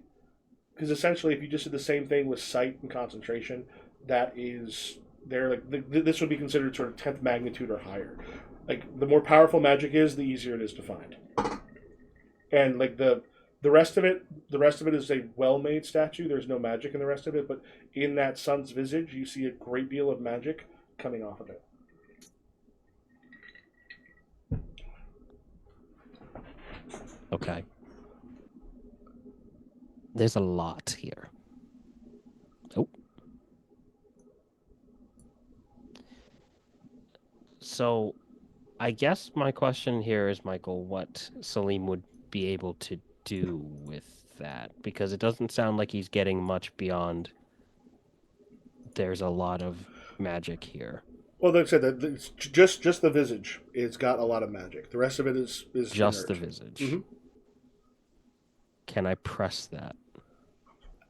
B: because essentially, if you just did the same thing with sight and concentration, that is there. Like this would be considered sort of 10th magnitude or higher. Like the more powerful magic is, the easier it is to find. And like the rest of it is a well-made statue. There's no magic in the rest of it, but in that sun's visage, you see a great deal of magic coming off of it.
F: Okay. There's a lot here. Oh. So, I guess my question here is, Michael, what Salim would be able to do with that? Because it doesn't sound like he's getting much beyond there's a lot of magic here.
B: Well, like I said, it's just the visage. It's got a lot of magic. The rest of it is
F: just
B: inert.
F: the visage.
B: Mm-hmm.
F: Can I press that?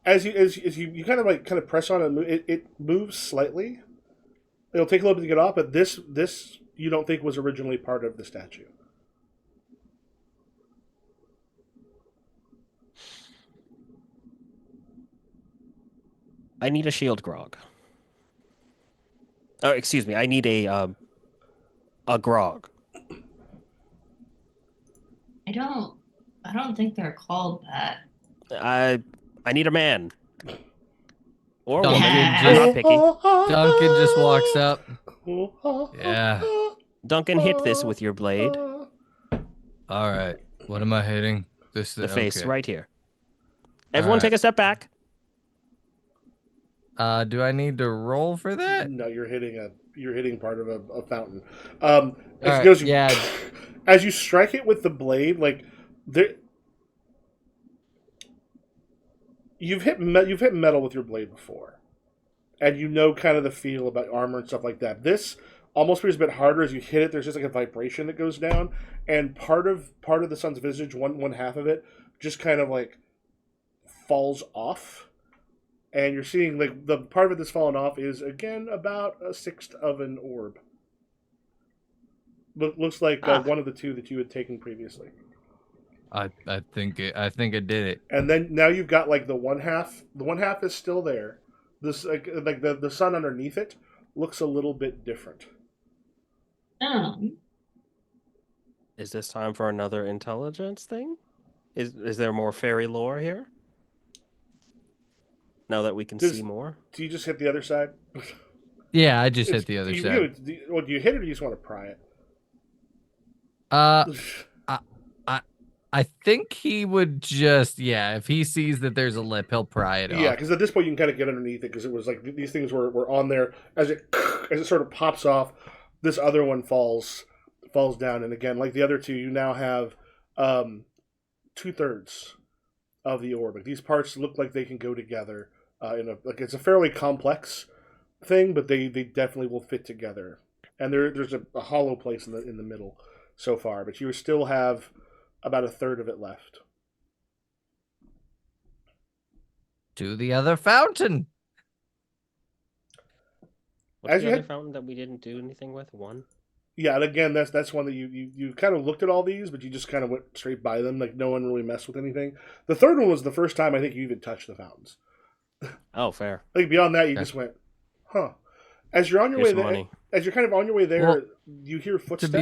B: As you kind of press on it, it moves slightly. It'll take a little bit to get off, but this you don't think was originally part of the statue.
F: I need a shield grog. Oh, excuse me. I need a grog.
D: I don't think they're called that.
F: I need a man. Or
E: Duncan
F: woman. I'm
E: just-
F: not picky.
E: Duncan just walks up. Yeah.
F: Duncan, hit this with your blade.
E: All right. What am I hitting?
F: The face,
E: okay.
F: right here. Everyone
E: Alright.
F: take a step back.
E: Do I need to roll for that?
B: No, you're hitting part of a fountain.
E: Alright, yeah.
B: As you strike it with the blade, like there, you've hit metal with your blade before, and you know kind of the feel about armor and stuff like that. This almost feels a bit harder as you hit it. There's just like a vibration that goes down, and part of the sun's visage, one half of it, just kind of like falls off, and you're seeing like the part of it that's fallen off is again about a sixth of an orb. Looks like one of the two that you had taken previously.
E: I think I did it.
B: And then now you've got like the one half. The one half is still there. This like the sun underneath it looks a little bit different.
F: Is this time for another intelligence thing? Is there more fairy lore here? Now that we can see more?
B: Do you just hit the other side?
E: Yeah, I just hit the other
B: do
E: side.
B: do you hit it or do you just want to pry it?
E: I think he would just, if he sees that there's a lip, he'll pry it off.
B: Yeah, because at this point you can kind of get underneath it because it was like these things were on there as it sort of pops off. This other one falls down, and again, like the other two, you now have 2/3 of the orb. Like, these parts look like they can go together it's a fairly complex thing, but they definitely will fit together. And there's a hollow place in the middle so far, but you still have about 1/3 of it left.
E: To the other fountain.
F: What's
B: As
F: the
B: you
F: other
B: had-
F: fountain that we didn't do anything with? One?
B: Yeah, and again, that's one that you kind of looked at all these, but you just kind of went straight by them. Like, no one really messed with anything. The third one was the first time I think you even touched the fountains.
F: Oh, fair.
B: Like, beyond that, you just went, huh. As you're on your
F: Here's
B: way there,
F: money.
B: as you're kind of on your way there,
E: Well,
B: you hear footsteps.
E: To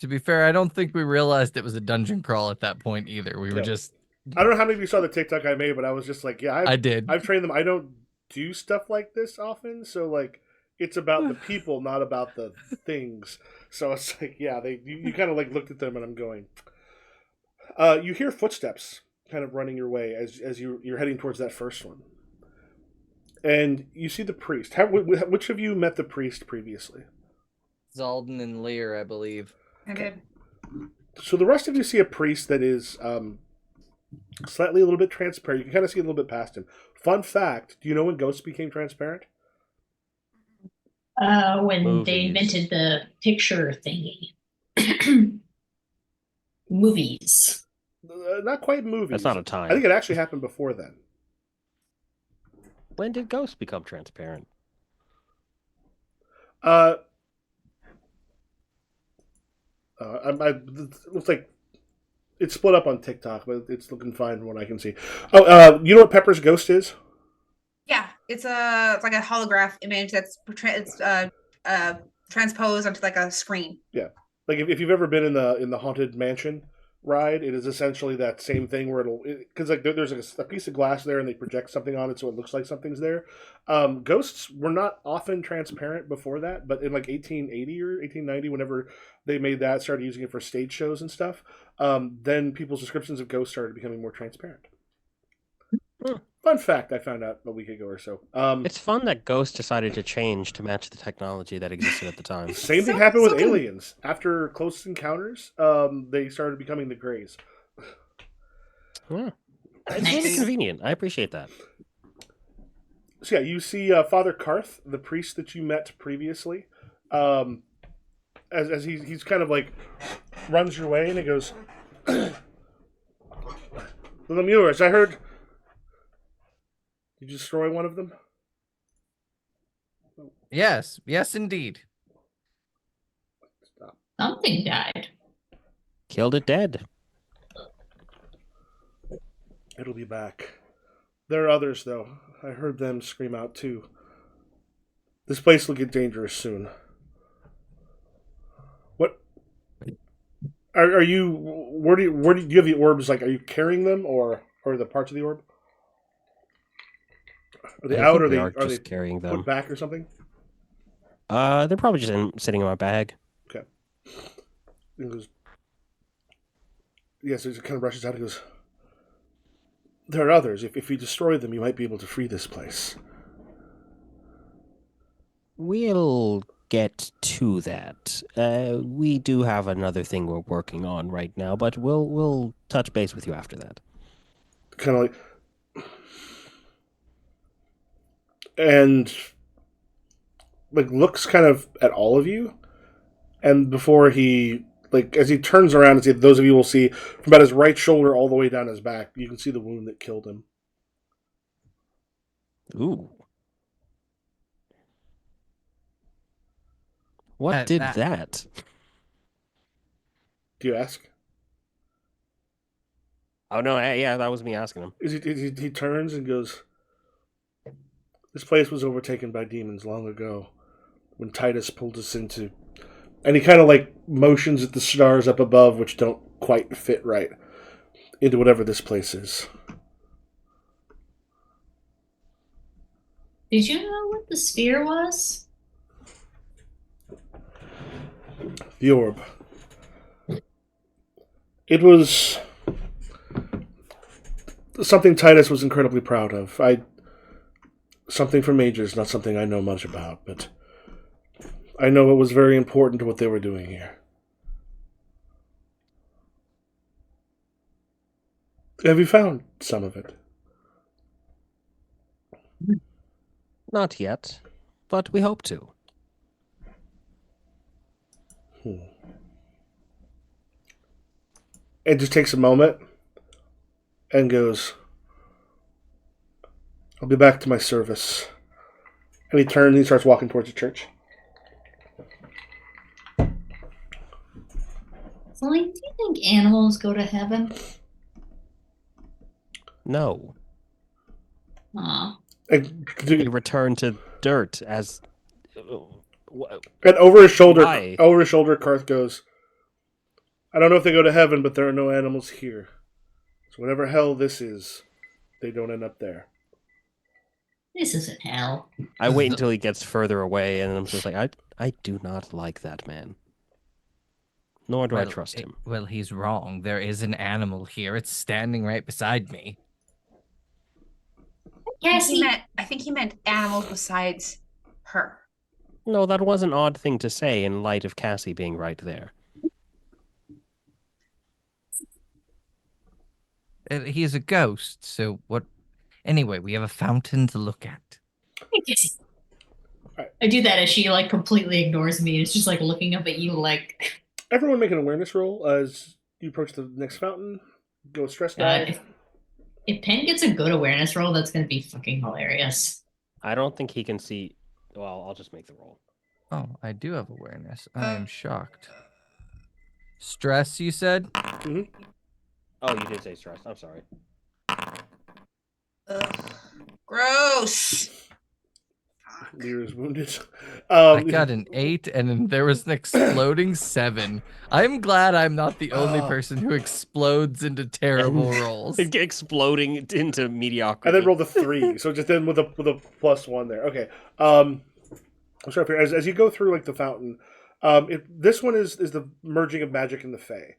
E: be fair, I don't think we realized it was a dungeon crawl at that point either. We were
B: Yeah.
E: just.
B: I don't know how many of you saw the TikTok I made, but I was just like, yeah,
E: I did.
B: I've trained them. I don't do stuff like this often, so like It's about the people, not about the things. So it's like, yeah, you kind of like looked at them, and I'm going. You hear footsteps kind of running your way as you're heading towards that first one, and you see the priest. Which of you met the priest previously?
E: Zalden and Lear, I believe.
C: I did.
B: So the rest of you see a priest that is slightly a little bit transparent. You can kind of see a little bit past him. Fun fact: do you know when ghosts became transparent?
D: When they
F: Movies.
D: invented the picture thingy. Movies.
B: Not quite movies.
F: That's not a time.
B: I think it actually happened before then.
F: When did ghosts become transparent?
B: It looks like it's split up on TikTok, but it's looking fine from what I can see. Oh, you know what Pepper's ghost is?
C: Yeah, it's like a holograph image that's transposed onto like a screen.
B: Yeah, like if you've ever been in the Haunted Mansion ride, it is essentially that same thing where because like there's like a piece of glass there and they project something on it so it looks like something's there. Ghosts were not often transparent before that, but in like 1880 or 1890, whenever they made that, started using it for stage shows and stuff, then people's descriptions of ghosts started becoming more transparent. Fun fact I found out a week ago or so.
F: It's fun that ghosts decided to change to match the technology that existed at the time.
B: Same thing happened with aliens. After Close Encounters, they started becoming the Greys.
F: Yeah. It's really convenient. I appreciate that.
B: So yeah, you see Father Karth, the priest that you met previously, as he's kind of like runs your way and he goes, "The Lemures, I heard. Did you destroy one of them?"
E: Yes, indeed.
B: Stop.
D: Something died.
F: Killed it dead.
B: It'll be back. There are others, though. I heard them scream out, too. This place will get dangerous soon. What? Are you... Where do you have the orbs? Like, are you carrying them, or the parts of the orb? Are they out, or are they
F: carrying them?
B: Put back or something?
F: They're probably just sitting in my bag.
B: Okay. He goes... Yes, he kind of rushes out and goes... There are others. If you destroy them, you might be able to free this place.
F: We'll get to that. We do have another thing we're working on right now, but we'll touch base with you after that.
B: Kind of like... And... like, looks kind of at all of you. And before he... like, as he turns around and see, those of you will see from about his right shoulder all the way down his back, you can see the wound that killed him.
F: Ooh. What did that?
B: Do you ask?
F: Oh, no, yeah, that was me asking him.
B: He turns and goes, "This place was overtaken by demons long ago, when Titus pulled us into..." And he kind of like motions at the stars up above, which don't quite fit right into whatever this place is.
D: Did you know what the sphere was?
B: The orb. It was something Titus was incredibly proud of. Something for mages, not something I know much about, but I know it was very important to what they were doing here. Have you found some of it?
F: Not yet, but we hope to.
B: And just takes a moment and goes, "I'll be back to my service." And he turns and he starts walking towards the church.
D: So, like, do you think animals go to heaven?
F: No.
D: Aw.
B: And
F: He returned to dirt as...
B: And over his shoulder,
F: Why?
B: Karth goes, "I don't know if they go to heaven, but there are no animals here. So whatever hell this is, they don't end up there."
D: This isn't hell.
F: I wait until he gets further away, and I'm just like, I do not like that man. Nor do I trust him.
E: Well, he's wrong. There is an animal here. It's standing right beside me.
D: Cassie.
C: I think he meant animals besides her.
F: No, that was an odd thing to say in light of Cassie being right there.
E: He's a ghost, so what? Anyway, we have a fountain to look at.
D: Hey, Cassie. I do that as she like completely ignores me. It's just like looking up at you like.
B: Everyone make an awareness roll as you approach the next fountain. Go stress die.
D: If Penn gets a good awareness roll, that's gonna be fucking hilarious.
F: I don't think he can see. Well, I'll just make the roll.
E: Oh, I do have awareness. I am shocked. Stress, you said?
B: Mm-hmm.
F: Oh, you did say stress. I'm sorry.
C: Ugh. Gross.
B: Lear is wounded.
E: I got an 8, and then there was an exploding 7. I'm glad I'm not the only person who explodes into terrible rolls.
F: Exploding into mediocrity.
B: And then rolled a 3, so just then with a +1 there. Okay. I'm sorry. As you go through like the fountain, this one is the merging of magic and the fae.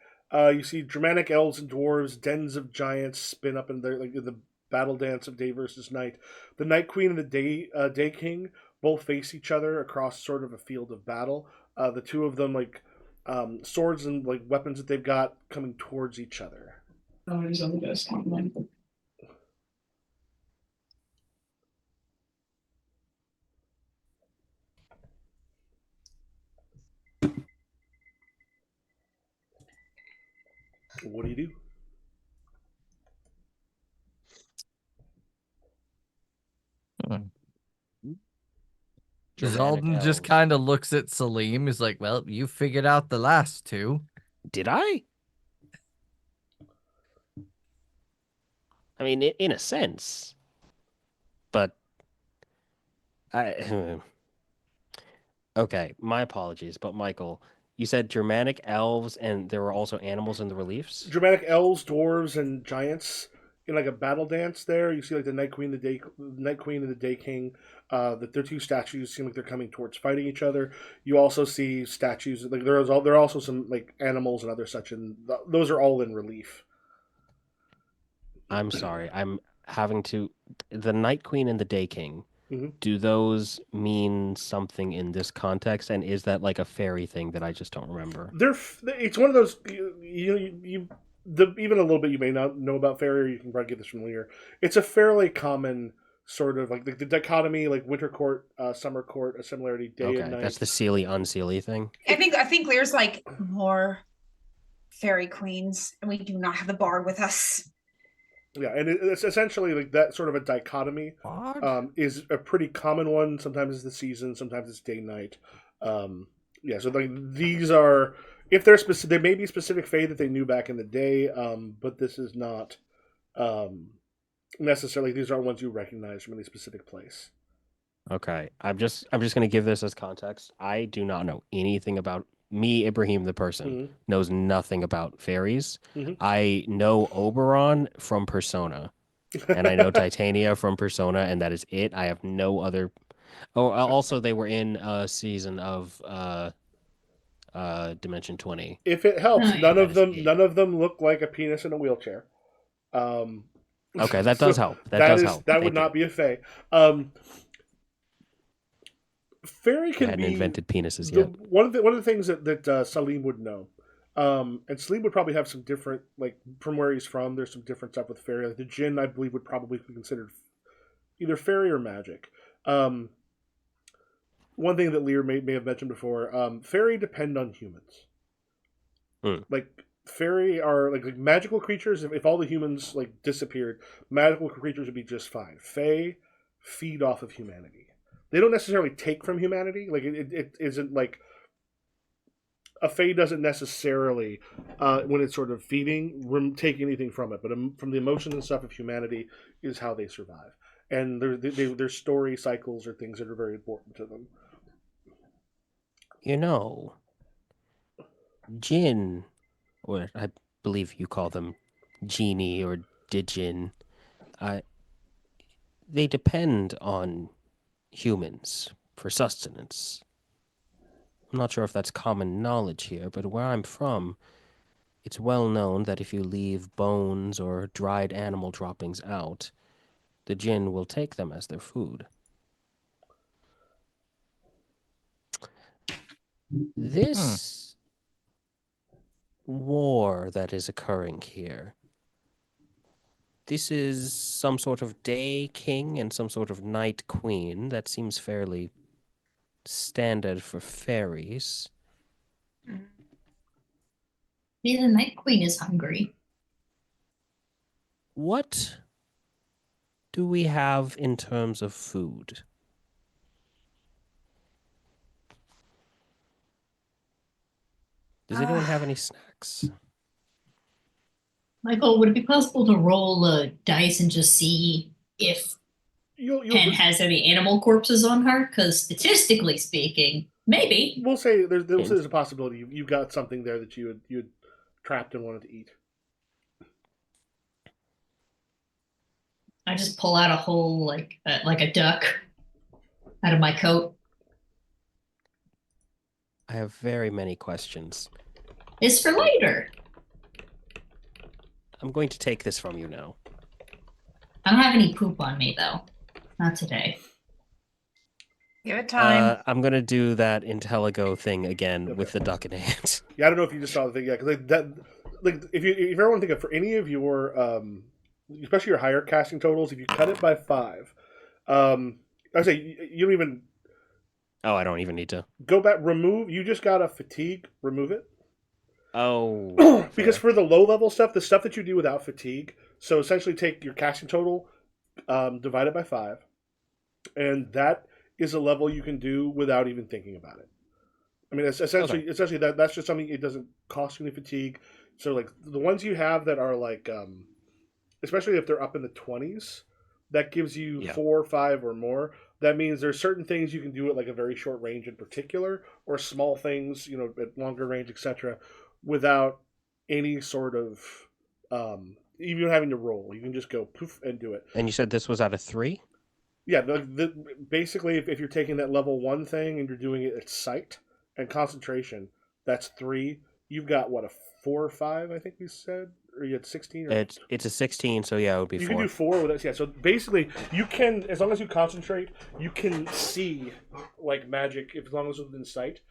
B: You see Germanic elves and dwarves, dens of giants spin up in the battle dance of day versus night. The Night Queen and the Day King both face each other across sort of a field of battle. The two of them swords and like weapons that they've got coming towards each other.
D: Oh, he's on the best timeline.
B: What do you do?
E: Zalden just kind of looks at Salim. He's like, well, you figured out the last two.
F: Did I? I mean, in a sense. But okay, my apologies. But Michael, you said Germanic elves and there were also animals in the reliefs?
B: Germanic elves, dwarves, and giants in like a battle dance there. You see like the Night Queen and the Day King. Their two statues seem like they're coming towards fighting each other. You also see statues like there are also some like animals and other such, and those are all in relief.
F: I'm sorry. I'm having to. The Night Queen and the Day King.
B: Mm-hmm.
F: Do those mean something in this context? And is that like a fairy thing that I just don't remember?
B: It's one of those even a little bit you may not know about fairy. Or you can probably get this from Lear. It's a fairly common sort of like the dichotomy, like winter court, summer court, a similarity day and night.
F: That's the seely unseely thing.
C: I think Lear's like more fairy queens, and we do not have the bard with us.
B: Yeah, and it's essentially like that sort of a dichotomy is a pretty common one. Sometimes it's the season, sometimes it's day night. Yeah, so like these are, if they're specific, there may be specific fae that they knew back in the day, but this is not necessarily. These aren't ones you recognize from any specific place.
F: Okay, I'm just going to give this as context. I do not know anything about. Me, Ibrahim, the person, knows nothing about fairies.
B: Mm-hmm.
F: I know Oberon from Persona, and I know Titania from Persona, and that is it. I have no other. Oh, also, they were in a season of Dimension 20.
B: If it helps, none of them look like a penis in a wheelchair.
F: Okay, that does help. That help.
B: That would not be a fae. Fairy can
F: hadn't
B: be
F: invented penises yet.
B: One of the things that Salim would know, and Salim would probably have some different, like from where he's from. There's some different stuff with fairy. Like the djinn, I believe, would probably be considered either fairy or magic. One thing that Lear may have mentioned before, fairy depend on humans. Like fairy are like magical creatures. If all the humans like disappeared, magical creatures would be just fine. Fae feed off of humanity. They don't necessarily take from humanity. Like it isn't like a fae doesn't necessarily when it's sort of feeding take anything from it, but from the emotions and stuff of humanity is how they survive. And their story cycles are things that are very important to them.
F: You know, Jinn, or I believe you call them genie or Dijin, they depend on humans for sustenance. I'm not sure if that's common knowledge here, but where I'm from, it's well known that if you leave bones or dried animal droppings out, the jinn will take them as their food. This war that is occurring here, this is some sort of day king and some sort of night queen. That seems fairly standard for fairies.
D: Yeah, the Night Queen is hungry.
F: What do we have in terms of food? Does anyone have any snacks?
D: Michael, would it be possible to roll a dice and just see if
B: You'll
D: Pen has any animal corpses on her? Because statistically speaking, maybe.
B: we'll say there's a possibility you got something there that you had trapped and wanted to eat.
D: I just pull out a whole like a duck out of my coat.
F: I have very many questions.
D: It's for later.
F: I'm going to take this from you now.
D: I don't have any poop on me though. Not today.
C: Give it time.
F: I'm going to do that Intelligo thing again
B: Okay.
F: with the duck in hand.
B: Yeah, I don't know if you just saw the thing yet, because if everyone think of for any of your especially your higher casting totals, if you cut it by 5, I say you don't even
F: Oh, I don't even need to.
B: go back. You just got a fatigue. Remove it.
F: Oh.
B: Because for the low level stuff, the stuff that you do without fatigue, so essentially take your casting total, divide it by 5, and that is a level you can do without even thinking about it. I mean, it's essentially that's just something. It doesn't cost you any fatigue. So like the ones you have that are like, especially if they're up in the 20s, that gives you 4, 5, or more. That means there's certain things you can do at like a very short range in particular, or small things, at longer range, etc., without any sort of even having to roll. You can just go poof and do it.
F: And you said this was out of 3?
B: Yeah, basically, if you're taking that level 1 thing and you're doing it at sight and concentration, that's 3. You've got what, a 4 or 5? I think you said, or you had 16. Or...
F: It's a 16, so yeah, it would be 4.
B: You can do 4 with it. Yeah, so basically, you can, as long as you concentrate, you can see like magic as long as it's within sight.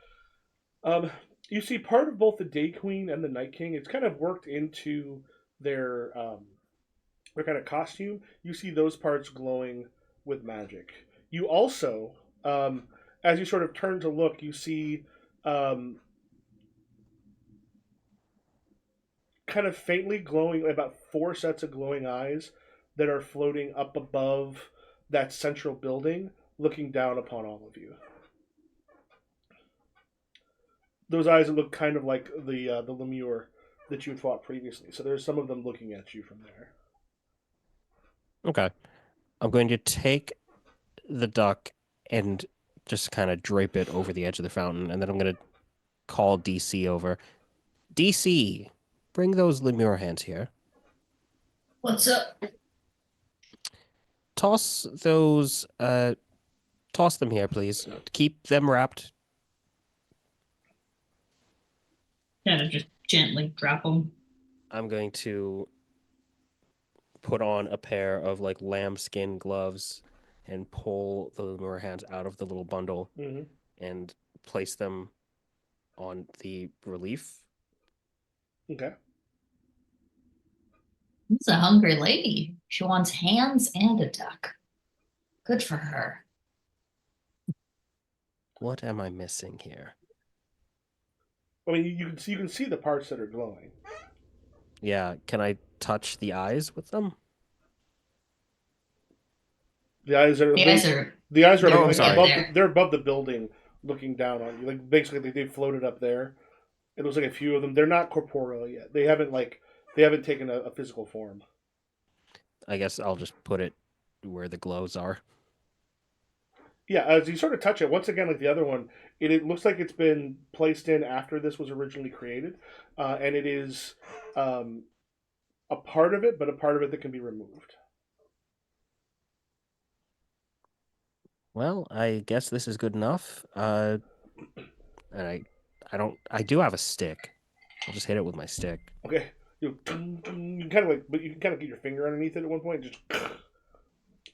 B: You see part of both the Day Queen and the Night King. It's kind of worked into their kind of costume. You see those parts glowing with magic. You also, as you sort of turn to look, you see kind of faintly glowing, about 4 sets of glowing eyes that are floating up above that central building, looking down upon all of you. Those eyes look kind of like the Lemure that you had fought previously. So there's some of them looking at you from there.
F: Okay. I'm going to take the duck and just kind of drape it over the edge of the fountain, and then I'm going to call DC over. DC, bring those Lemure hands here.
D: What's up?
F: Toss them here, please. Keep them wrapped.
D: Kind of just gently drop them.
F: I'm going to put on a pair of like lambskin gloves and pull the Lemure hands out of the little bundle and place them on the relief.
B: Okay.
D: This is a hungry lady. She wants hands and a duck. Good for her.
F: What am I missing here?
B: I mean, you can see the parts that are glowing.
F: Yeah, can I touch the eyes with them?
B: The eyes are
F: I'm sorry.
B: They're above the building, looking down on you. Like basically, they floated up there. It looks like a few of them. They're not corporeal yet. They haven't taken a physical form.
F: I guess I'll just put it where the glows are.
B: Yeah, as you sort of touch it, once again, like the other one, it looks like it's been placed in after this was originally created, and it is a part of it, but a part of it that can be removed.
F: Well, I guess this is good enough. And I do have a stick. I'll just hit it with my stick.
B: Okay. You kind of like, but you can kind of get your finger underneath it at one point, just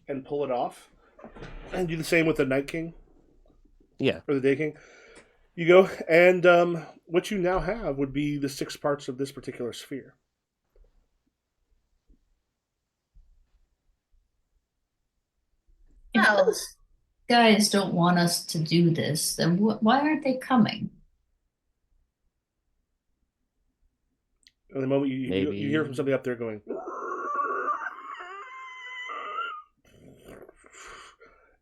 B: and pull it off, and do the same with the Night King
F: Yeah.
B: or the Day King. You go, and what you now have would be the 6 parts of this particular sphere.
D: If
C: Well-
D: those guys don't want us to do this, then why aren't they coming?
B: And the moment you
F: Maybe.
B: hear from somebody up there going,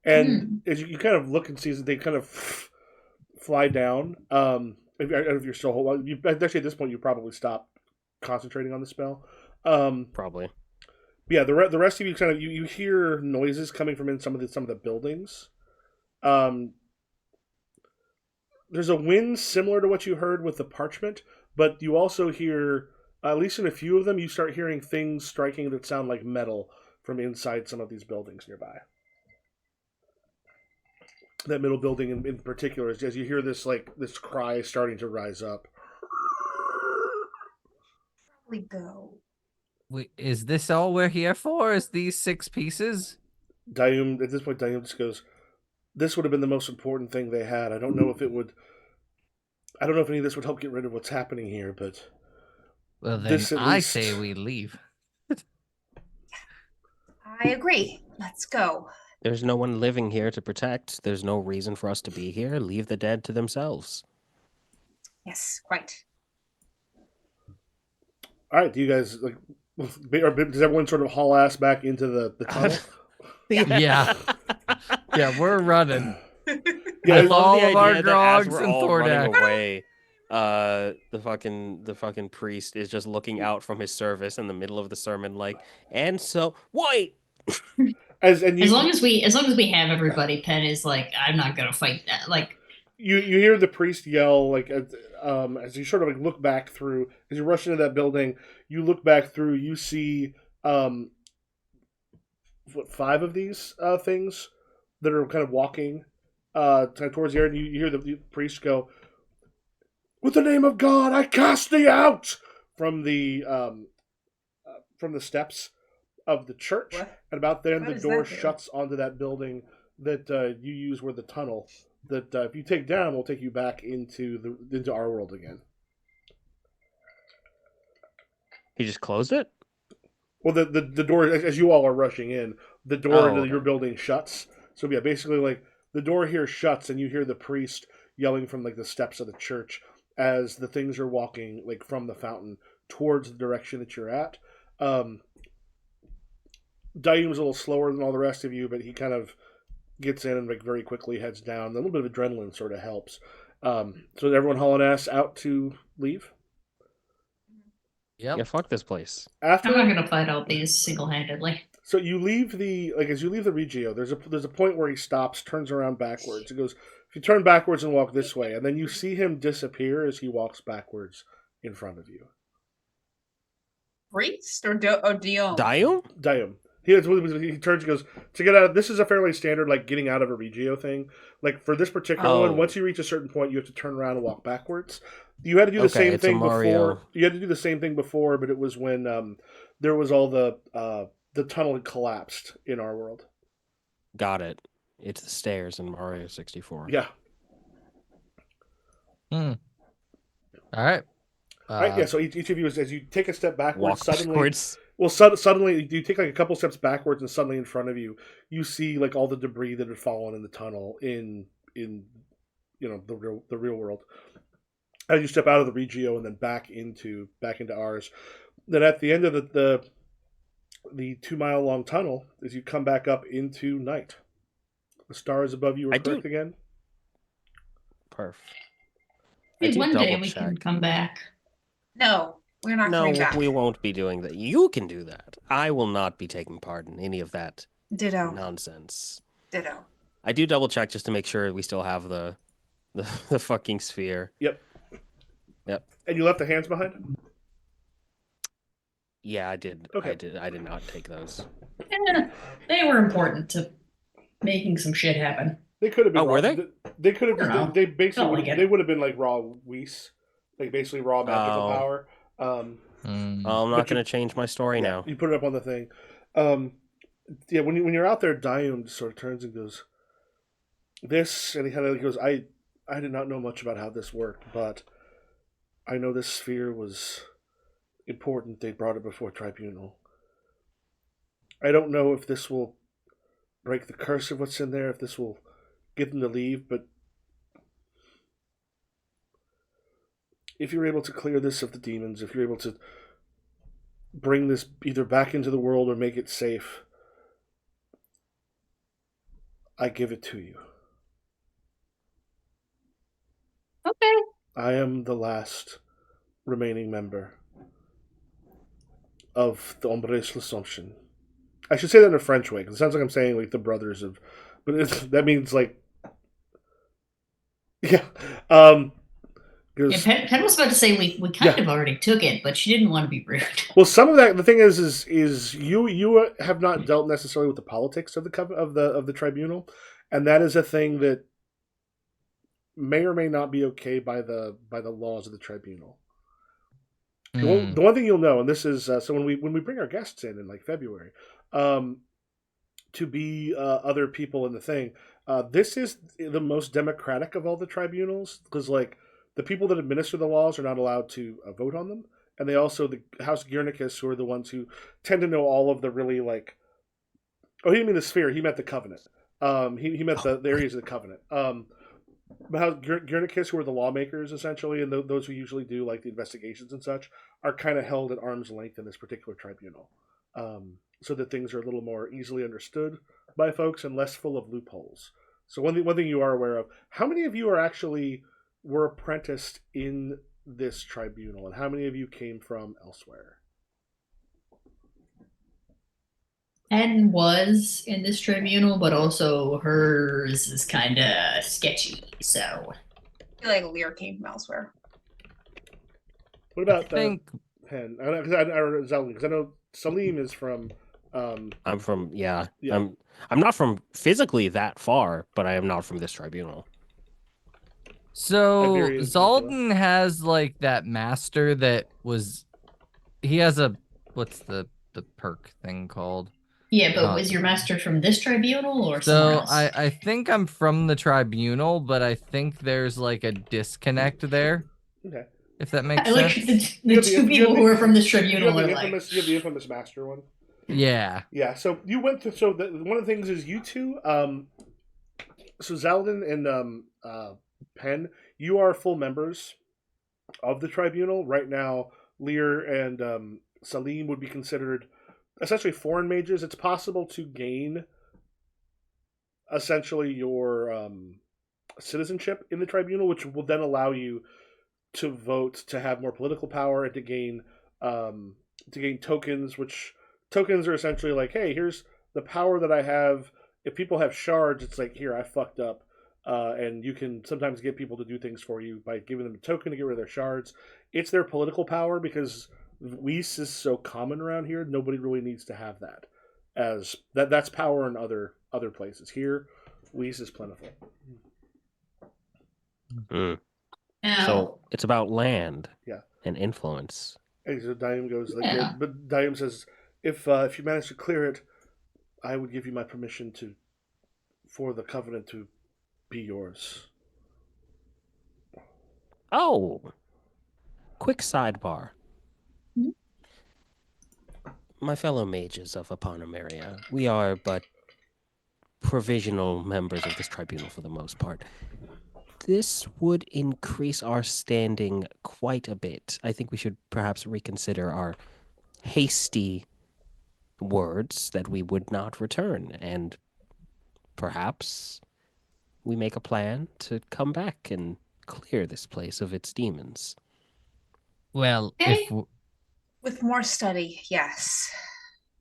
B: and as you kind of look and see that they kind of fly down. If you're still holding, actually at this point you probably stop concentrating on the spell.
F: Probably.
B: Yeah, the rest of you kind of you hear noises coming from in some of the buildings. There's a wind similar to what you heard with the parchment, but you also hear, at least in a few of them, you start hearing things striking that sound like metal from inside some of these buildings nearby. That middle building in particular, as you hear this cry starting to rise up.
C: We go.
E: Is this all we're here for? Is these 6 pieces?
B: Dayum, at this point, Dayum just goes, this would have been the most important thing they had. I don't know if any of this would help get rid of what's happening here, but...
E: Well, then
B: This at
E: I
B: least-
E: say we leave.
C: I agree. Let's go.
F: There's no one living here to protect. There's no reason for us to be here. Leave the dead to themselves.
C: Yes, quite.
B: All right, do you guys, like... Does everyone sort of haul ass back into the tunnel?
E: Yeah. Yeah, we're running.
B: Yeah,
E: With all of our grogs and
F: running
E: Thordak.
F: away, the fucking priest is just looking out from his service in the middle of the sermon, like, and so wait.
B: As
D: long as we have everybody, Penn is like, I'm not gonna fight that. Like,
B: you hear the priest yell, like, as you sort of like look back through, as you rush into that building, you look back through, you see 5 of these things that are kind of walking towards the air, and you hear the priest go, "With the name of God, I cast thee out!" from the steps of the church.
C: What?
B: And about then,
C: What
B: the
C: does
B: door
C: that do?
B: shuts onto that building that you use where the tunnel that if you take down will take you back into our world again.
F: He just closed it?
B: Well, the door, as you all are rushing in, the door
F: Oh,
B: into
F: okay.
B: your building shuts. So yeah, basically like the door here shuts, and you hear the priest yelling from like the steps of the church as the things are walking like from the fountain towards the direction that you're at. Dayum's a little slower than all the rest of you, but he kind of gets in and like very quickly heads down. A little bit of adrenaline sort of helps. So everyone hauling ass out to leave.
E: Yep.
F: Yeah, fuck this place.
B: After
D: I'm not gonna fight out these single-handedly.
B: So you leave as you leave the Regio, there's a point where he stops, turns around backwards. He goes, if you turn backwards and walk this way, and then you see him disappear as he walks backwards in front of you.
C: Priest or Dion?
F: Dayum?
B: He turns and goes, to get out, this is a fairly standard, like, getting out of a Regio thing. Like, for this particular one, once you reach a certain point, you have to turn around and walk backwards. You had to do the same thing before. You had to do the same thing before, but it was when there was all the tunnel had collapsed in our world.
F: Got it. It's the stairs in Mario 64.
B: Yeah.
E: All right.
B: Yeah, so each of you, as you take a step backwards,
F: Walk backwards.
B: suddenly you take like a couple steps backwards, and suddenly in front of you, you see like all the debris that had fallen in the tunnel in the real world. As you step out of the Regio and then back into Ars, then at the end of the 2-mile long tunnel, as you come back up into night, the stars above you are correct again.
F: Perf.
D: Maybe one day we can come back.
C: No, we're not coming back.
F: No, we won't be doing that. You can do that. I will not be taking part in any of that
C: Ditto.
F: nonsense.
C: Ditto.
F: I do double check just to make sure we still have the fucking sphere.
B: Yep. And you left the hands behind?
F: Yeah, I did.
B: Okay.
F: I did not take those.
D: They were important to making some shit happen.
B: They could have been.
F: Oh, were they?
B: They could have.
D: I don't know.
B: They basically.
D: Felt like it.
B: They would have been like raw Whis, like basically raw magical
F: Oh.
B: power.
E: Mm.
F: I'm
B: But
F: not
B: you-
F: going to change my story
B: Yeah,
F: now.
B: you put it up on the thing. Yeah, when you're out there, Dione sort of turns and goes, "This," and he kind of goes, "I did not know much about how this worked, but I know this sphere was important. They brought it before tribunal. I don't know if this will break the curse of what's in there, if this will get them to leave, but if you're able to clear this of the demons, if you're able to bring this either back into the world or make it safe, I give it to you.
D: Okay.
B: I am the last remaining member of the Hombres L'Assomption. I should say that in a French way, because it sounds like I'm saying like the brothers of, but that means like, yeah.
D: Yeah,
B: 'Cause-
D: Pen was about to say we kind of already took it, but she didn't want to be rude.
B: well, some of that. The thing is you have not dealt necessarily with the politics of the tribunal, and that is a thing that may or may not be okay by the laws of the tribunal. The one thing you'll know, and this is so when we bring our guests in like February, to be other people in the thing, this is the most democratic of all the tribunals, because like the people that administer the laws are not allowed to vote on them, and they also the House Guernicus, who are the ones who tend to know all of the really like. Oh, he didn't mean the sphere. He meant the covenant. He meant the areas of the covenant. But how Guernicus, who are the lawmakers essentially, and those who usually do like the investigations and such, are kind of held at arm's length in this particular tribunal, so that things are a little more easily understood by folks and less full of loopholes. So one thing you are aware of: how many of you were apprenticed in this tribunal, and how many of you came from elsewhere?
D: Pen was in this tribunal, but also hers is kind of sketchy. So
C: I feel like Lear came from elsewhere.
B: What about
E: I think
B: Penn? Because I know Salim is from.
F: I'm from
B: Yeah.
F: I'm not from physically that far, but I am not from this tribunal.
E: so.
B: Iberian
E: Zalden has like that master that was. He has a what's the perk thing called?
D: yeah, but was your master from this tribunal or somewhere
E: So
D: else?
E: I think I'm from the tribunal, but I think there's like a disconnect there.
B: Okay.
E: If that makes
D: I like
E: sense.
D: the two people who are from this
B: You
D: tribunal
B: have
D: are
B: the
D: like,
B: infamous. You have the infamous master one.
E: Yeah.
B: Yeah. So you went through. So one of the things is you two. So Zaldin and Penn, you are full members of the tribunal right now. Lear and Salim would be considered essentially foreign mages. It's possible to gain essentially your citizenship in the tribunal, which will then allow you to vote, to have more political power, and to gain tokens. Which tokens are essentially like, hey, here's the power that I have. If people have shards, it's like, here, I fucked up. And you can sometimes get people to do things for you by giving them a token to get rid of their shards. It's their political power, because Whis is so common around here. Nobody really needs to have that. As that's power in other places. Here, Whis is plentiful.
F: Mm.
D: oh,
F: So it's about land,
B: Yeah.
F: and influence.
B: And so Diam goes like,
D: Yeah.
B: but Diam says, if you manage to clear it, I would give you my permission for the covenant to be yours.
F: Oh, quick sidebar.
D: Hmm?
F: My fellow mages of Eponomeria, we are but provisional members of this tribunal for the most part. This would increase our standing quite a bit. I think we should perhaps reconsider our hasty words that we would not return, and perhaps we make a plan to come back and clear this place of its demons.
E: Well,
D: Okay.
C: With more study, yes.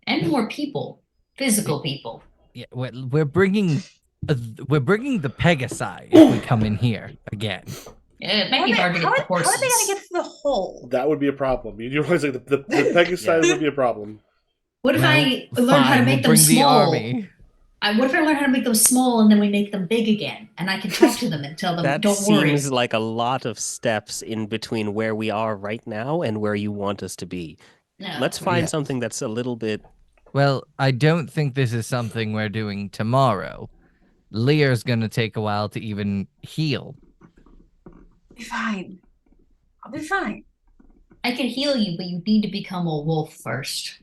D: and more people, physical people.
E: Yeah, we're bringing the Pegasi if we come in here again.
D: Yeah, it might be hard to get the
C: How
D: horses.
C: are they going to get to the hole?
B: That would be a problem. You realize like the Pegasus
F: Yeah.
B: would be a problem.
D: What if
E: Well,
D: I learn how to
E: fine,
D: make
E: we'll
D: them
E: bring
D: small?
E: the army.
D: What if I learn how to make them small and then we make them big again? And I can talk to them and tell them,
F: That
D: don't worry.
F: seems like a lot of steps in between where we are right now and where you want us to be.
D: No.
F: Let's find
E: Yeah.
F: something that's a little bit.
E: Well, I don't think this is something we're doing tomorrow. Lear's gonna take a while to even heal.
C: Be fine. I'll be fine.
D: I can heal you, but you need to become a wolf first.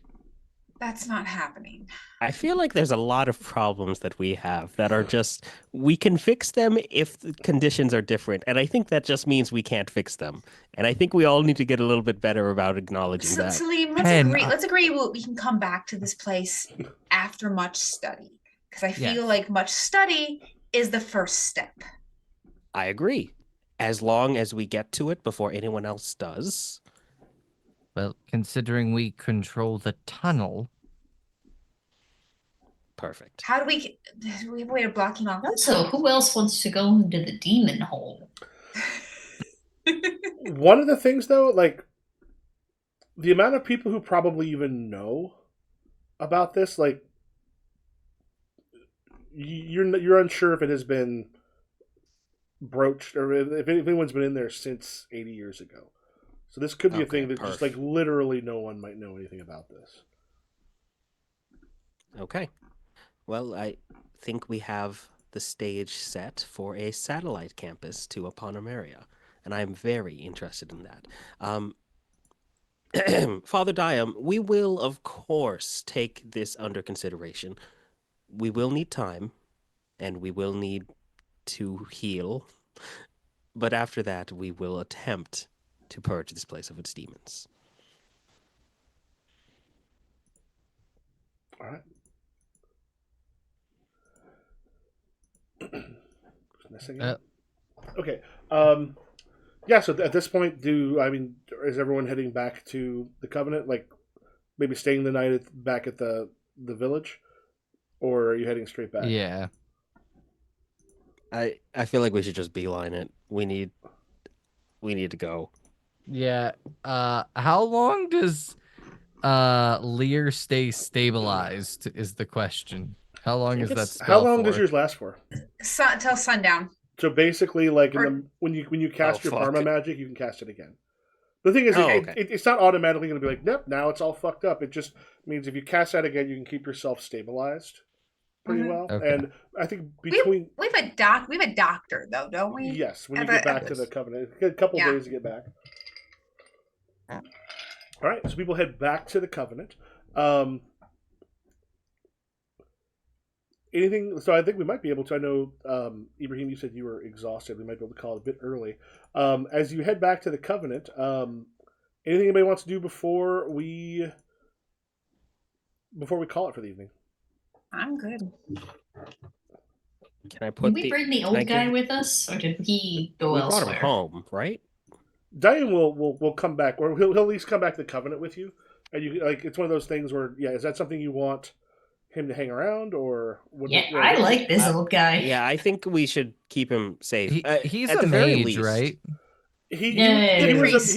C: That's not happening.
F: I feel like there's a lot of problems that we have that are just, we can fix them if the conditions are different. And I think that just means we can't fix them. And I think we all need to get a little bit better about acknowledging that.
C: Salim,
E: Pen,
C: let's agree we can come back to this place after much study. Because I feel
E: Yes.
C: like much study is the first step.
F: I agree. As long as we get to it before anyone else does.
E: Well, considering we control the tunnel.
F: Perfect.
C: How do we have a way of blocking off?
D: Also, who else wants to go into the demon hole?
B: One of the things, though, like, the amount of people who probably even know about this, like, you're unsure if it has been broached or if anyone's been in there since 80 years ago. So this could be a thing that just, like, literally no one might know anything about this.
F: Okay. Well, I think we have the stage set for a satellite campus to Eponomeria, and I'm very interested in that. Father Diam, we will, of course, take this under consideration. We will need time, and we will need to heal, but after that, we will attempt to purge this place of its demons.
B: All right. Okay. Yeah. So at this point, is everyone heading back to the Covenant? Like, maybe staying the night back at the village, or are you heading straight back?
E: Yeah.
F: I feel like we should just beeline it. We need to go.
E: Yeah. How long does Lear stay stabilized is the question. How long is that spell
B: How long
E: for?
B: does yours last for?
C: Till sundown.
B: So basically, like
C: Or-
B: when you cast your
F: fuck.
B: Parma magic, you can cast it again. The thing is,
F: Okay.
B: it's not automatically going to be like, nope, now it's all fucked up. It just means if you cast that again, you can keep yourself stabilized pretty well.
E: Okay.
B: And I think between
C: We have a doctor though, don't we?
B: yes, when you
C: Have
B: get back to the Covenant, a couple
C: Yeah.
B: days to get back. All right, so people head back to the Covenant. Anything? So I think we might be able to. I know, Ibrahim, you said you were exhausted. We might be able to call it a bit early. As you head back to the Covenant, anything anybody wants to do before we call it for the evening?
C: I'm good.
F: Can I put
D: Did we bring the old guy with us, or did he go
F: We brought
D: elsewhere?
F: him home, right?
B: Diane will come back, or he'll at least come back to the Covenant with you. And you like, it's one of those things where, yeah, is that something you want him to hang around, or
D: I like this old guy.
F: Yeah, I think we should keep him safe.
E: He's
F: at
E: a
F: the very
E: mage,
F: least.
E: right?
B: He
D: Yay.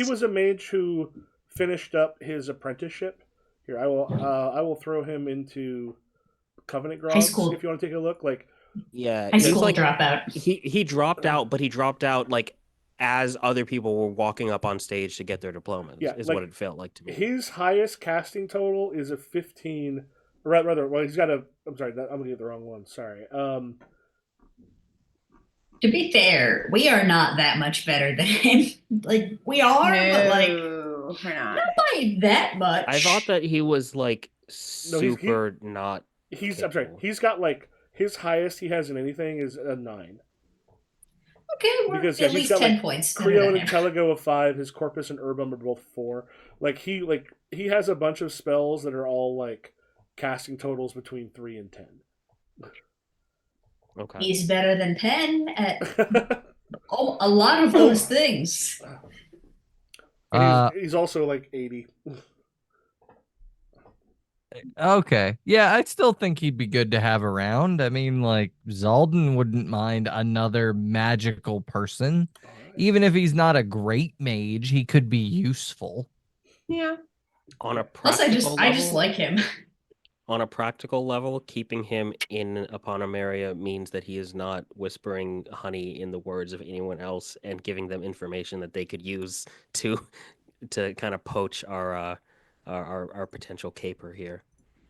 B: was a mage who finished up his apprenticeship. Here, I will throw him into Covenant Grogs
D: school.
B: if you want to take a look. Like,
F: Yeah,
D: High
F: he's
D: school
F: like
D: dropout.
F: he dropped out, but he dropped out like as other people were walking up on stage to get their diplomas.
B: Yeah,
F: is
B: like,
F: what it felt like to me.
B: his highest casting total is a 15. Rather, well, he's got a. I'm sorry, I'm looking at the wrong one. Sorry.
D: To be fair, we are not that much better than him. Like, we are, but like,
C: No, we're not.
D: not by that much.
F: I thought that he was like
B: No, he's-
F: super not.
B: I'm sorry.
F: capable.
B: He's got like his highest he has in anything is a 9.
D: Okay, we're
B: Because,
D: at
B: he's
D: least
B: got,
D: 10
B: like,
D: points better
B: Creon
D: than
B: and
D: him.
B: Telego of 5. His Corpus and Urbum are both 4. Like he has a bunch of spells that are all like casting totals between 3 and 10.
F: Okay.
D: He's better than Penn at a lot of those things.
B: And he's also like 80.
E: Okay. Yeah, I still think he'd be good to have around. I mean, like, Zalden wouldn't mind another magical person. Even if he's not a great mage, he could be useful.
C: Yeah.
F: On a
D: Plus,
F: practical
D: I just
F: level,
D: like him.
F: On a practical level, keeping him in Eponomaria means that he is not whispering honey in the words of anyone else and giving them information that they could use to kind of poach our potential caper here.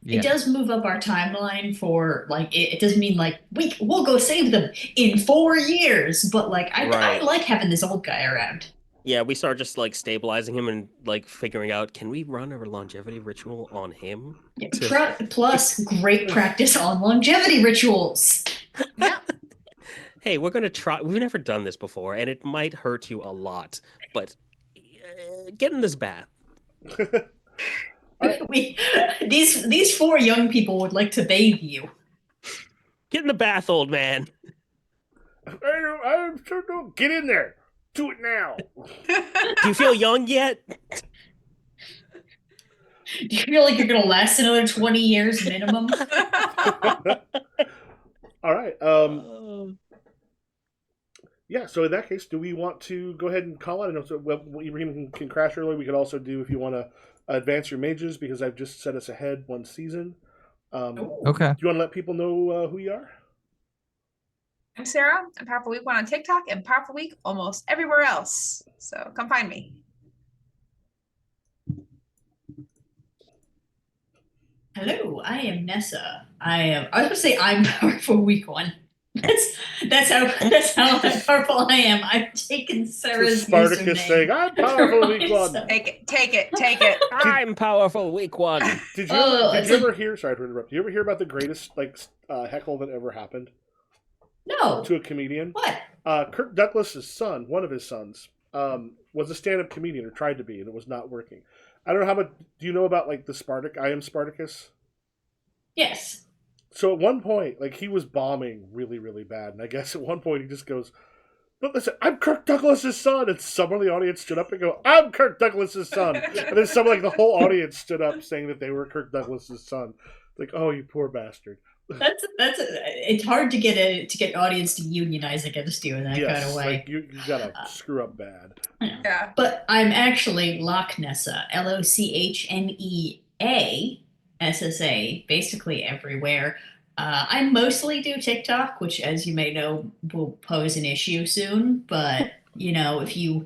E: Yeah.
D: It does move up our timeline for like it doesn't mean like we'll go save them in 4 years, but like I
F: Right.
D: like having this old guy around.
F: Yeah, we start just like stabilizing him and like figuring out, can we run a longevity ritual on him?
D: Yeah,
F: To-
D: plus great practice on longevity rituals.
C: Yeah.
F: Hey, we're gonna try. We've never done this before, and it might hurt you a lot, but get in this bath.
D: We, these four young people would like to bathe you.
F: Get in the bath, old man.
B: I'm sure don't get in there. Do it now.
F: Do you feel young yet?
D: Do you feel like you're gonna last another 20 years minimum?
B: All right. Yeah. So in that case, do we want to go ahead and call it? So Ibrahim can crash early. We could also do if you want to advance your mages because I've just set us ahead one season.
E: Okay.
B: Do you want to let people know who you are?
C: I'm Sarah. I'm Powerful Week 1 on TikTok and Powerful Week almost everywhere else. So come find me.
D: Hello, I am Nessa. I was gonna say I'm Powerful Week 1. That's how powerful I am. I've taken Sarah's
B: Spartacus
D: username.
B: saying, "I'm powerful week one."
C: Take it.
F: I'm powerful week 1.
B: Did you ever hear? Sorry to interrupt. Did you ever hear about the greatest heckle that ever happened
D: No.
B: to a comedian?
D: What?
B: Kirk Douglas's son, one of his sons, was a stand-up comedian or tried to be, and it was not working. I don't know how much. Do you know about like the Spartacus? I am Spartacus.
D: Yes.
B: So at one point, like he was bombing really, really bad, and I guess at one point he just goes, "But listen, I'm Kirk Douglas's son," and someone in the audience stood up and go, "I'm Kirk Douglas's son," and then someone like the whole audience stood up saying that they were Kirk Douglas's son. Like, oh, you poor bastard.
D: It's hard to get an audience to unionize against you in that kind of way.
B: Like you gotta screw up bad.
C: Yeah.
D: But I'm actually Loch Nessa, LOCHNEA, basically everywhere. I mostly do TikTok, which, as you may know, will pose an issue soon. But if you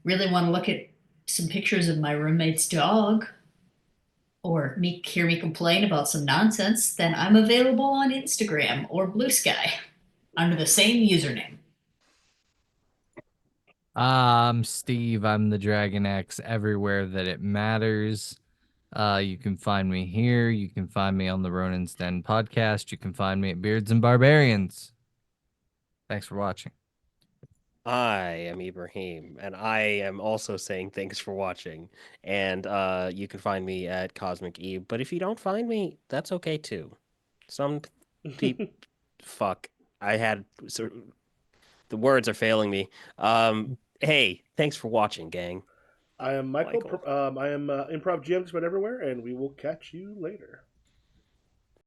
D: really want to look at some pictures of my roommate's dog, or hear me complain about some nonsense, then I'm available on Instagram or Blue Sky under the same username.
E: Steve, I'm the Dragon X everywhere that it matters. You can find me here. You can find me on the Ronin's Den podcast. You can find me at Beards and Barbarians. Thanks for watching.
F: I am Ibrahim, and I am also saying thanks for watching. And you can find me at Cosmic Eve. But if you don't find me, that's okay too. Some people, fuck. The words are failing me. Hey, thanks for watching, gang.
B: I am Michael. I am Improv GM just about everywhere, and we will catch you later.